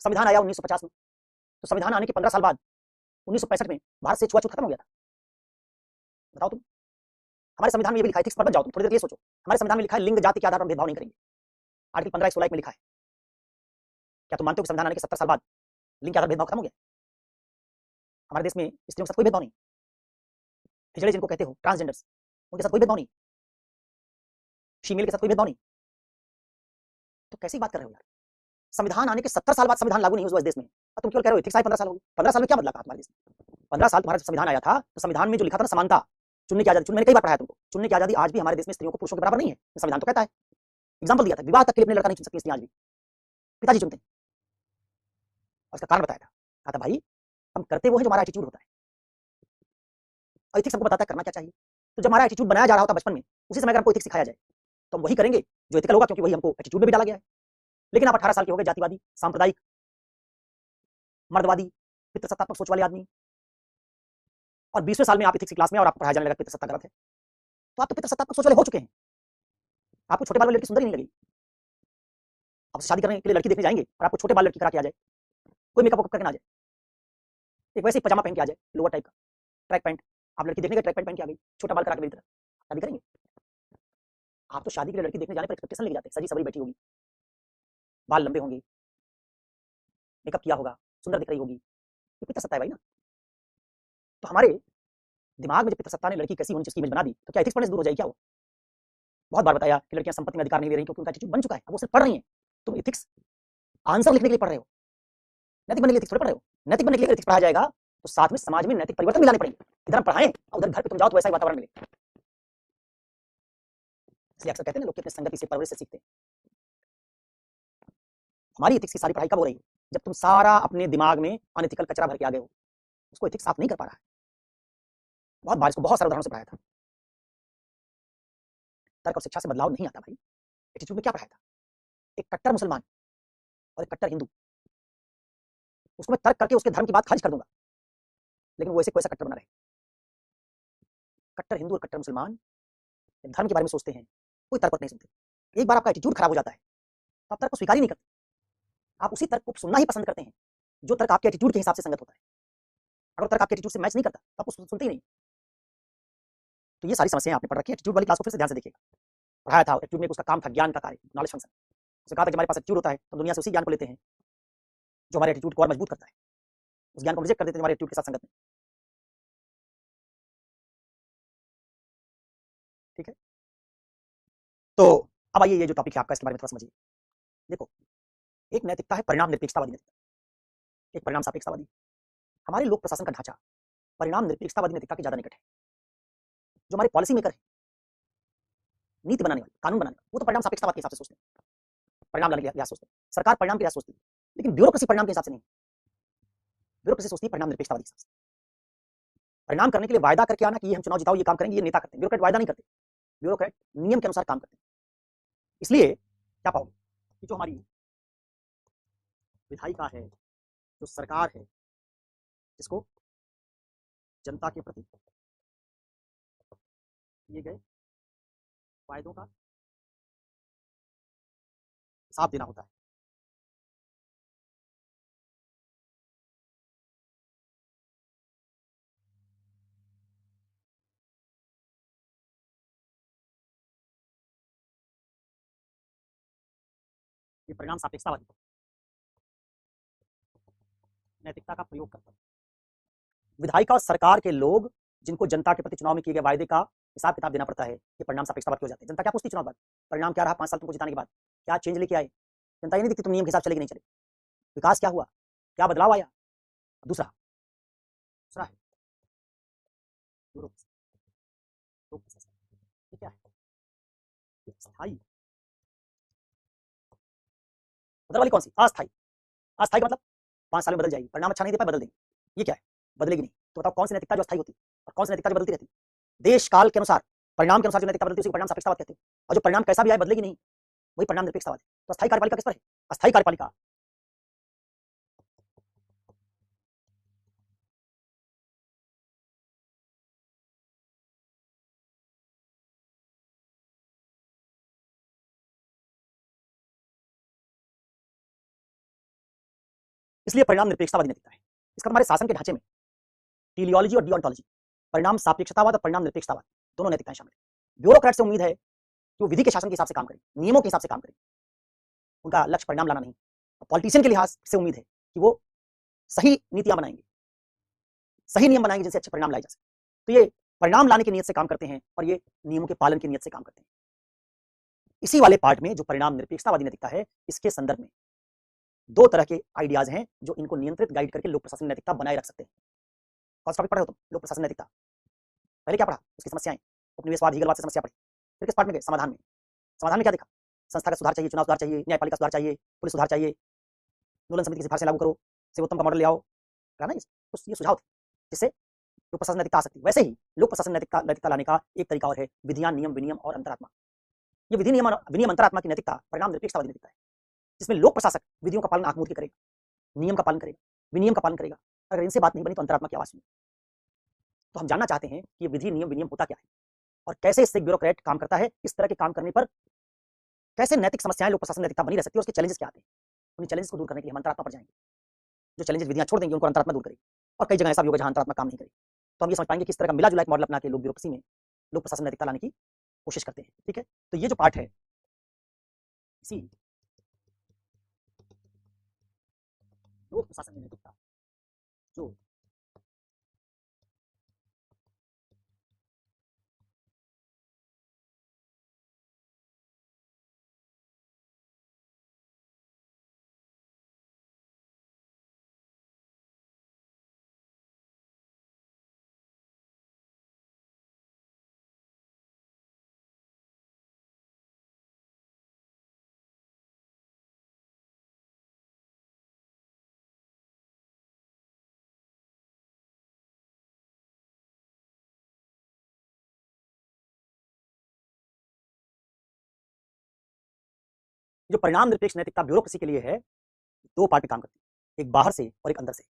संविधान आया 1950 में, तो संविधान आने के 15 साल बाद 1965 में भारत से छुआछूत खत्म हो गया था। बताओ तुम, हमारे संविधान में ये भी लिखा है, पर मत जाओ तुम, थोड़ी देर ये सोचो, हमारे संविधान में लिखा है लिंग जाति के आधार पर भेदभाव नहीं करेंगे। आर्टिकल 15 में लिखा है। क्या तुम मानते हो कि संविधान आने के 70 साल बाद लिंग के आधार भेदभाव खत्म हो गया? हमारे देश में स्त्रियों के साथ कोई भेदभाव नहीं। हिजड़े जिनको कहते हो, ट्रांसजेंडर्स, उनके साथ कोई भेदभाव नहीं, फीमेल के साथ कोई भेदभाव नहीं। तो कैसी बात कर रहे हो यार? संविधान आने के 70 साल बाद संविधान लागू नहीं हुआ इस देश में, तुम केवल कह रहे हो एथिक्स आए 15 साल हो गए। 15 साल में क्या बदला था तुम्हारे देश में? 15 साल तुम्हारा संविधान आया था तो संविधान में जो लिखा था ना, समानता, चुनने की आजादी, मैंने कई बार पढ़ाया तुमको, चुनने की आजादी आज भी हमारे देश में स्त्रियों को पुरुषों के बराबर नहीं है, संविधान तो कहता है। एग्जाम्पल दिया था, विवाह तक के लिए अपने लड़का नहीं चुन सकती स्त्रियां आज भी, पिताजी चुनते हैं। और इसका कारण बताया था, कहा था भाई हम करते वो है जो हमारा एटीट्यूड होता है, और एथिक्स हमको बताता है करना क्या चाहिए। तो जब हमारा एटीट्यूड बनाया जा रहा होता बचपन में, उसी समय अगर हमको एथिक्स सिखाया जाए तो हम वही करेंगे जो एथिकल होगा, क्योंकि वही हमको एटीट्यूड में भी डाला गया है। लेकिन आप 18 साल के हो गए, जातिवादी, सांप्रदायिक, मर्दवादी, पितृसत्तात्मक सोच वाले आदमी, और 20वें साल में आप एथिक्स की क्लास में और आपको पढ़ाया जाने लगा पितृसत्ता गलत है, तो आप तो पितृसत्तात्मक सोच वाले हो चुके हैं। आपको छोटे बाल वाली लड़की सुंदर ही नहीं लगी, आप शादी करने के लिए लड़की देखने जाएंगे और आपको छोटे बाल लड़की करा के आ जाए, कोई मेकअप करके ना आ जाए, एक वैसे ही पजामा पहन के आ जाए, लोअर टाइप का, ट्रैक पैंट, आप लड़की देखने गए, ट्रैक पैंट पहन के आ गई, छोटा बाल करा के मेरी तरह, शादी करेंगे? आप तो शादी के लिए लड़की देखने जाने पर एक्सपेक्टेशन लेके जाते हैं, सजी सवरी बैठी होगी, बाल लंबे होंगे, मेकअप किया होगा, सुंदर दिख रही होगी, ये पितृसत्ता है भाई ना। तो हमारे दिमाग में जब पितृसत्ता ने लड़की कैसी होनी चाहिए इमेज बना दी, तो क्या एथिक्स पढ़ने से दूर हो जाएगी क्या वो? बहुत बार बताया कि लड़कियां संपत्ति में अधिकार नहीं ले रही क्योंकि उनका एटीट्यूड बन चुका है, अब वो सिर्फ पढ़ रही हैं। तुम एथिक्स आंसर लिखने के लिए पढ़ रहे हो, नैतिक बनने के लिए एथिक्स थोड़ी पढ़ रहे हो। नैतिक बनने के लिए एथिक्स पढ़ाया जाएगा तो साथ में समाज में नैतिक परिवर्तन भी लाने पड़ेंगे। इधर हम पढ़ाएं और उधर घर पे तुम जाओ तो वैसा ही वातावरण मिले। इसलिए अक्सर कहते हैं लोग अपने संगति से, परवरिश से सीखते हैं। हमारी एथिक्स की सारी पढ़ाई कब हो रही है? जब तुम सारा अपने दिमाग में अनएथिकल कचरा भर के आ गए हो, उसको एथिक्स साफ नहीं कर पा रहा है। बहुत बार इसको बहुत सारे उदाहरणों से पढ़ाया था। तर्क और शिक्षा से बदलाव नहीं आता भाई। एटीट्यूड में क्या पढ़ाया था? एक कट्टर मुसलमान और एक कट्टर हिंदू, उसको मैं तर्क करके उसके धर्म की बात खारिज कर दूंगा, लेकिन वो ऐसे कोई कट्टर बना रहे। कट्टर हिंदू और कट्टर मुसलमान धर्म के बारे में सोचते हैं, कोई तर्क नहीं सुनते। एक बार आपका एटीट्यूड खराब हो जाता है तो आप तर्क को स्वीकार ही नहीं करते, आप उसी तर्क को सुनना ही पसंद करते हैं जो तर्क आपके एटीट्यूड के हिसाब से संगत होता है। अगर तर्क आपके एटीट्यूड से मैच नहीं करता तो आप उसको सुनते ही नहीं। तो ये सारी समस्याएं आपने पढ़ रखी है। एटीट्यूड वाली क्लास को फिर से ध्यान से देखिएगा, पढ़ाया था। एटीट्यूड में उसका काम था ज्ञान का कार्य, नॉलेज फंक्शन। उसे कहा था कि हमारे पास एटीट्यूड होता है तो दुनिया से उसी ज्ञान को लेते हैं जो हमारे एटीट्यूड को और मजबूत करता है, उस ज्ञान को रिजेक्ट कर देते हैं हमारे एटीट्यूड के साथ संगत में। ठीक है, तो अब आइए ये जो टॉपिक है आपका, इसके बारे में थोड़ा समझिए। देखो, एक नैतिकता है परिणाम निरपेक्षतावादी नैतिकता, एक परिणाम सापेक्षतावादी। हमारे लोक प्रशासन का ढांचा परिणाम निरपेक्षतावादी नैतिकता के ज्यादा निकट है। जो हमारे पॉलिसी मेकर है, नीति बनाने वाले, कानून बनाने वाले, वो तो परिणाम सापेक्षतावाद के हिसाब से सोचते हैं, परिणाम लाने के लिहाज सोचते हैं। सरकार परिणाम के लिहाज सोचती है, लेकिन ब्यूरोक्रेसी परिणाम के हिसाब से नहीं। ब्यूरोक्रेसी सोचती है परिणाम निरपेक्षतावादी हिसाब से। परिणाम करने के लिए वायदा करके आना कि ये हम चुनाव जिताओ, ये काम करेंगे, ये नेता करते हैं। ब्यूरोक्रेट वायदा नहीं करते, ब्यूरोक्रेट नियम के अनुसार काम करते हैं। इसलिए क्या पाओगे कि जो हमारी विधायिका है, जो सरकार है, जिसको जनता के प्रति किए गए वायदों का हिसाब देना होता है। ये परिणाम सापेक्षतावादी नैतिकता का प्रयोग करता है। विधायिका और सरकार के लोग जिनको जनता के प्रति चुनाव में किए गए वायदे का हिसाब किताब देना पड़ता है, ये परिणाम सापेक्षतावाद हो जाते हैं। जनता क्या पूछती चुनाव बाद? परिणाम क्या रहा 5 साल तुमको जिताने के बाद? क्या चेंज लेके आए? जनता ये नहीं देखती तुम नियम के हिसाब चले कि नहीं चले, विकास क्या हुआ, क्या बदलाव आया। दूसरा दूसरा है ये क्या है? स्थायी। बदल वाली कौन सी? अस्थायी। अस्थायी का मतलब 5 साल में बदल जाएगी, परिणाम अच्छा नहीं दे पाए बदल देंगे। ये क्या है? बदलेगी नहीं। तो बताओ कौन सी नैतिकता जो अस्थायी होती है और कौन सी नैतिकता जो बदलती रहती है? देश काल के अनुसार, परिणाम के अनुसार जो नैतिकता बदलती है उसी को परिणाम सापेक्षतावाद कहते हैं। और जो परिणाम कैसा भी आए बदलेगी नहीं, वही परिणाम निरपेक्षतावाद है। तो अस्थायी कार्यपालिका किस पर है? अस्थायी कार्यपालिका इसलिए परिणाम निरपेक्षतावादी नैतिकता है। इसका हमारे शासन के ढांचे में टीलियोलॉजी और डिओन्टोलॉजी, परिणाम सापेक्षतावाद और परिणाम निरपेक्षतावाद, दोनों नैतिकताएं शामिल है। ब्यूरोक्रेट से उम्मीद है कि वो विधि के शासन के हिसाब से काम करें, नियमों के हिसाब से काम करें, उनका लक्ष्य परिणाम लाना नहीं। पॉलिटिशियन के लिहाज से उम्मीद है कि वो सही नीतियां बनाएंगे, सही नियम बनाएंगे जिनसे अच्छे परिणाम लाए जा सके। तो ये परिणाम लाने की नीयत से काम करते हैं और ये नियमों के पालन की नीयत से काम करते हैं। इसी वाले पार्ट में जो परिणाम निरपेक्षतावादी नैतिकता है, इसके संदर्भ में दो तरह के आइडियाज हैं जो इनको नियंत्रित गाइड करके लोक प्रशासन नैतिकता बनाए रख सकते हैं। कौन सा टॉपिक पढ़े हो तुम? लोक प्रशासन नैतिकता। पहले क्या पढ़ा? उसकी समस्याएं, उपनिवेशवाद, हीगलवाद से समस्या पढ़ी। फिर किस पार्ट में गए? समाधान में। समाधान में क्या देखा? संस्थागत सुधार चाहिए, चुनाव सुधार चाहिए, न्यायपालिका सुधार चाहिए, पुलिस सुधार चाहिए, नोलन समिति की सिफारिशें लागू करो, सेवोत्तम का मॉडल ले आओ, है ना? तो ये सुझाव थे जिससे लोक प्रशासन नैतिकता आ सकती है। वैसे ही लोक प्रशासन नैतिकता लाने का एक तरीका और है विधियान, नियम, विनियम और अंतरात्मा। ये विधि, नियम, विनियम, अंतरात्मा की नैतिकता परिणाम निरपेक्षतावादी नैतिकता है, जिसमें लोक प्रशासक विधियों का पालन आंख मूंद के करेगा, नियम का पालन करेगा, विनियम का पालन करेगा। अगर इनसे बात नहीं बनी तो अंतरात्मा की आवाज सुनिए। तो हम जानना चाहते हैं कि ये विधि, नियम, विनियम होता क्या है और कैसे इससे ब्यूरोक्रेट काम करता है। इस तरह के काम करने पर कैसे नैतिक समस्याएं लोक प्रशासन नैतिकता बनी रह सकती है और उसके चैलेंजेस क्या आते हैं। उन चैलेंजेस को दूर करने के लिए हम अंतरात्मा पर जाएंगे। जो चैलेंजेस विधियां छोड़ देंगे उनको अंतरात्मा दूर करेगी। और कई जगह ऐसा भी होगा जहां अंतरात्मा काम नहीं करेगी। तो हम ये समझ पाएंगे किस तरह का मिला जुला एक मॉडल अपना के लोग ब्यूरोक्रेसी में लोक प्रशासन नैतिकता लाने की कोशिश करते हैं। ठीक है, तो ये जो पार्ट है इसी लोक प्रशासन नैतिकता जो जो परिणाम निरपेक्ष नैतिकता ब्यूरोक्रेसी के लिए है, दो पार्ट में काम करती है, एक बाहर से और एक अंदर से।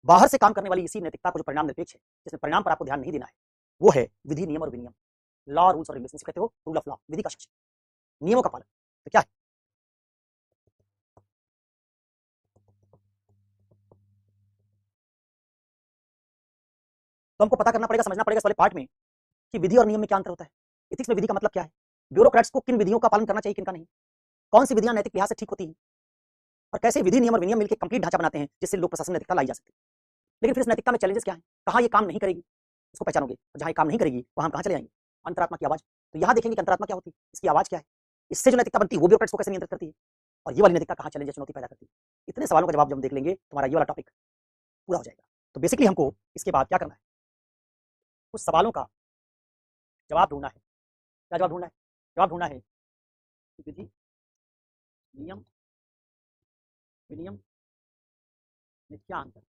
बाहर से काम करने वाली इसी नैतिकता को जो परिणाम निरपेक्ष है, जिसमें परिणाम पर आपको ध्यान नहीं देना है, वो है विधि, नियम और विनियम। लॉ, रूल्स और रेगुलेशंस कहते हो, रूल ऑफ लॉ, विधि का शासन, नियमों का पालन। तो क्या है? तो हमको पता करना पड़ेगा, समझना पड़ेगा इस वाले पार्ट में कि विधि और नियम में क्या अंतर होता है। एथिक्स में विधि का मतलब क्या है, ब्यूरोक्रेट्स को किन विधियों का पालन करना चाहिए, किनका नहीं, कौन सी विधियां नैतिक लिहाज से ठीक होती है और कैसे विधि, नियम और विनियम मिलकर कंप्लीट ढांचा बनाते हैं जिससे लोक प्रशासन नैतिकता लाई जा सकती है। लेकिन फिर इस नैतिकता में चैलेंजेस क्या है, कहाँ ये काम नहीं करेगी, इसको पहचानोगे। जहां ये काम नहीं करेगी वहां हम कहाँ चले जाएंगे? अंतरात्मा की आवाज। तो यहाँ देखेंगे कि अंतरात्मा क्या होती है, इसकी आवाज क्या है, इससे जो नैतिकता बनती है वो ब्यूरोक्रेट्स को कैसे नियंत्रित करती है, और ये वाली नैतिकता कहाँ चैलेंज, चुनौती पैदा करती है। इतने सवालों का जवाब जब हम देख लेंगे तुम्हारा ये वाला टॉपिक पूरा हो जाएगा। तो बेसिकली हमको इसके बाद क्या करना है, कुछ सवालों का जवाब ढूंढना है। क्या जवाब ढूंढना है? जवाब ढूंढना है कि विधि, नियम, विनियम में क्या अंतर है।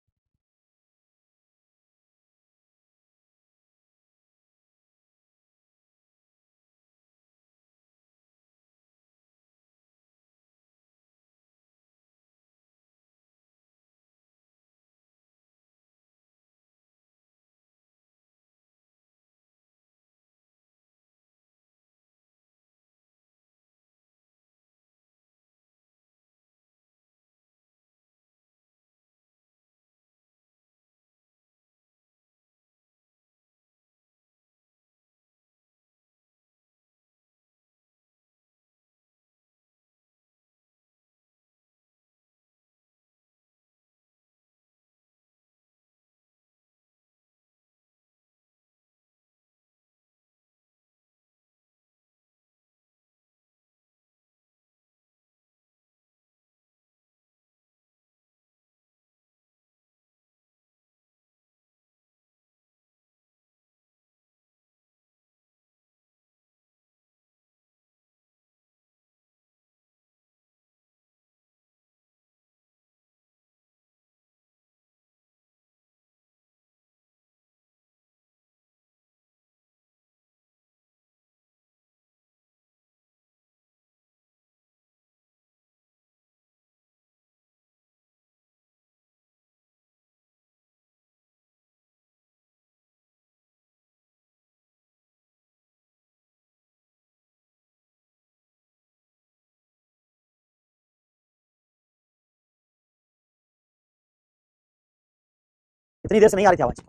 इतनी देर से नहीं आ रही थी आवाज,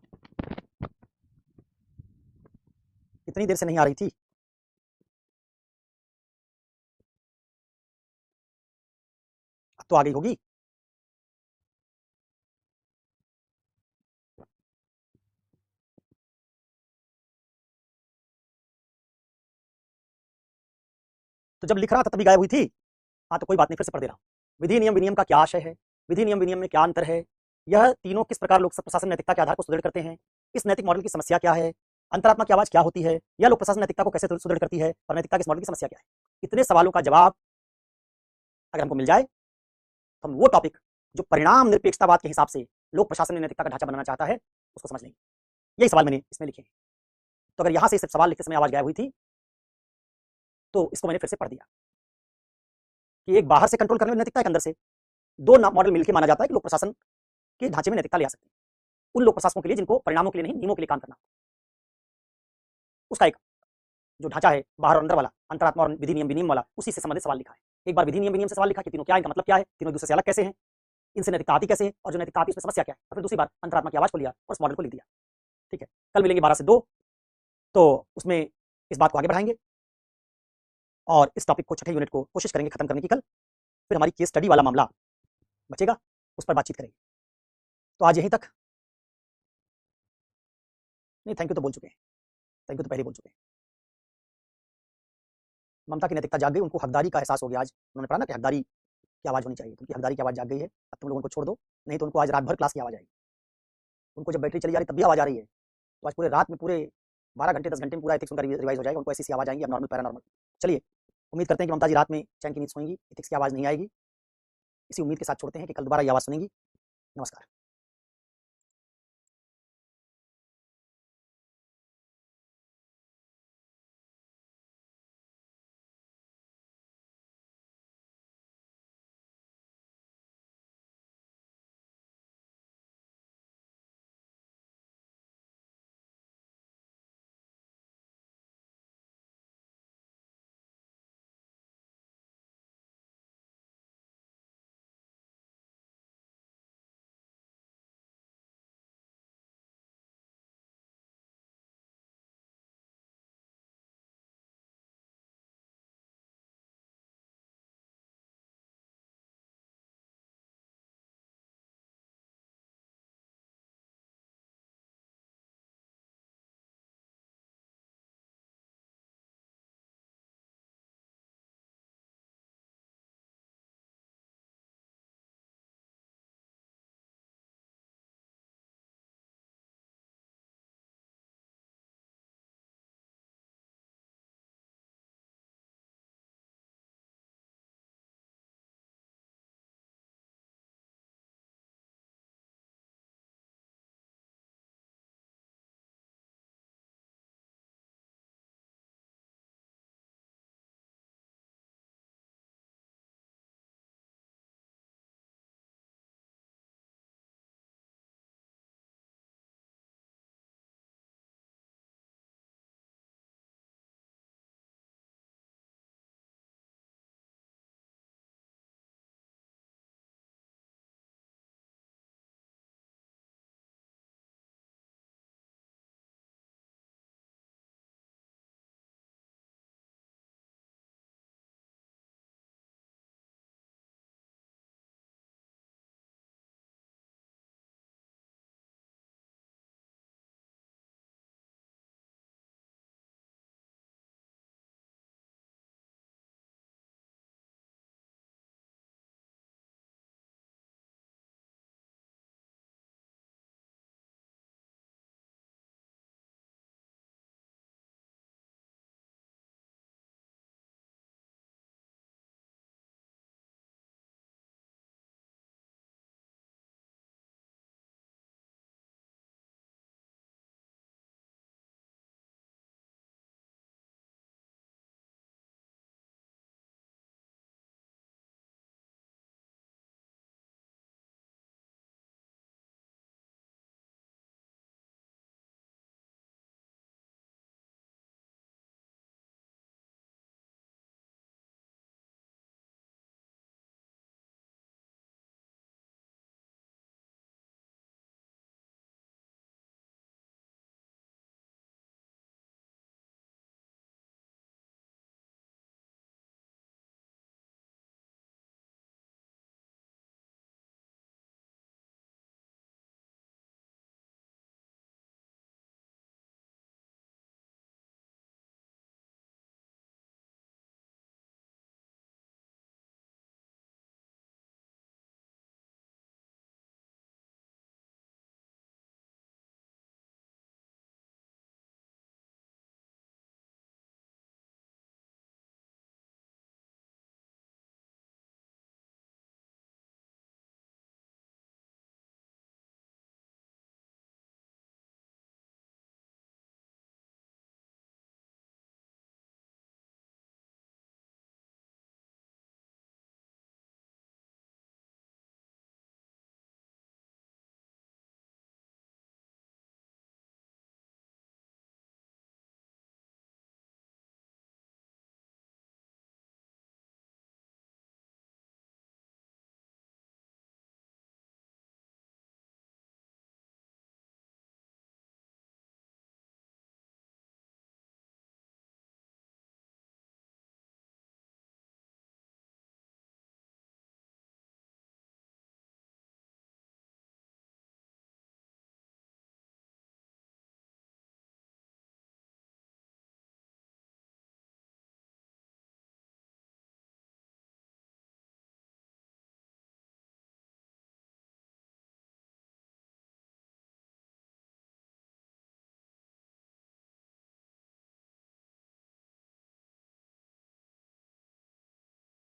इतनी देर से नहीं आ रही थी। अब तो आ गई होगी। तो जब लिख रहा था तभी गायब हुई थी। हाँ तो कोई बात नहीं, फिर से पढ़ दे रहा हूँ। विधि नियम विनियम का क्या आशय है, विधि नियम विनियम में क्या अंतर है, यह तीनों किस प्रकार लोक प्रशासन नैतिकता के आधार को सुदृढ़ करते हैं, इस नैतिक मॉडल की समस्या क्या है, अंतरात्मा की आवाज क्या होती है, यह लोक प्रशासन नैतिकता को कैसे सुदृढ़ करती है, और नैतिकता के इस मॉडल की समस्या क्या है। इतने सवालों का जवाब अगर हमको मिल जाए तो हम वो टॉपिक जो परिणाम निरपेक्षतावाद के हिसाब से लोक प्रशासन में नैतिकता का ढांचा बनाना चाहता है उसको समझ लेंगे। यही सवाल मैंने इसमें लिखे हैं। तो अगर यहां से सिर्फ सवाल लिखते समय आवाज गायब हुई थी तो इसको मैंने फिर से पढ़ दिया कि एक बाहर से कंट्रोल करने वाली नैतिकता, एक अंदर से। दो मॉडल मिलकर माना जाता है कि लोक प्रशासन के ढांचे में नैतिकता ले आ सकते हैं उन लोक प्रशासकों के लिए जिनको परिणामों के लिए नहीं, नियमों के लिए काम करना। उसका एक जो ढांचा है बाहर और अंदर वाला, अंतरात्मा और विधि नियम विनियम वाला, उसी से संबंधित सवाल लिखा है। एक बार विधि नियम विनियम से सवाल लिखा कि तीनों क्या है, इनका मतलब क्या है, तीनों एक दूसरे से अलग कैसे हैं, इनसे नैतिकता आती कैसे है, और जो नैतिकता आती है उसमें समस्या क्या है, और फिर दूसरी बार अंतरात्मा की आवाज को लिया और उस मॉडल को लिख दिया। ठीक है, कल मिलेंगे 12 से 2, तो उसमें इस बात को आगे बढ़ाएंगे और इस टॉपिक को, छठे यूनिट को कोशिश करेंगे खत्म करने की कल। फिर हमारी केस स्टडी वाला मामला बचेगा, उस पर बातचीत करेंगे। तो आज यहीं तक। नहीं, थैंक यू तो बोल चुके हैं, थैंक यू तो पहले बोल चुके हैं। ममता की नैतिकता जाग गई, उनको हकदारी का एहसास हो गया। आज उन्होंने पढ़ा ना कि हकदारी की आवाज होनी चाहिए, तो उनकी हकदारी की आवाज जाग गई है। अब तुम लोगों को छोड़ दो, नहीं तो उनको आज रात भर क्लास की आवाज आएगी। उनको जब बैटरी चली जा रही तब भी आवाज आ रही है, तो आज पूरे रात में, पूरे 12 घंटे 10 घंटे में पूरा एथिक्स उनका रिवाइज हो जाएगा। उनको ऐसी सी आवाज आएंगी, अब नॉर्मल पैरानॉर्मल। चलिए, उम्मीद करते हैं कि ममता जी रात में चैन की नींद सोएंगी, एथिक्स की आवाज नहीं आएगी। इसी उम्मीद के साथ छोड़ते हैं कि कल दोबारा ये आवाज सुनेंगी। नमस्कार।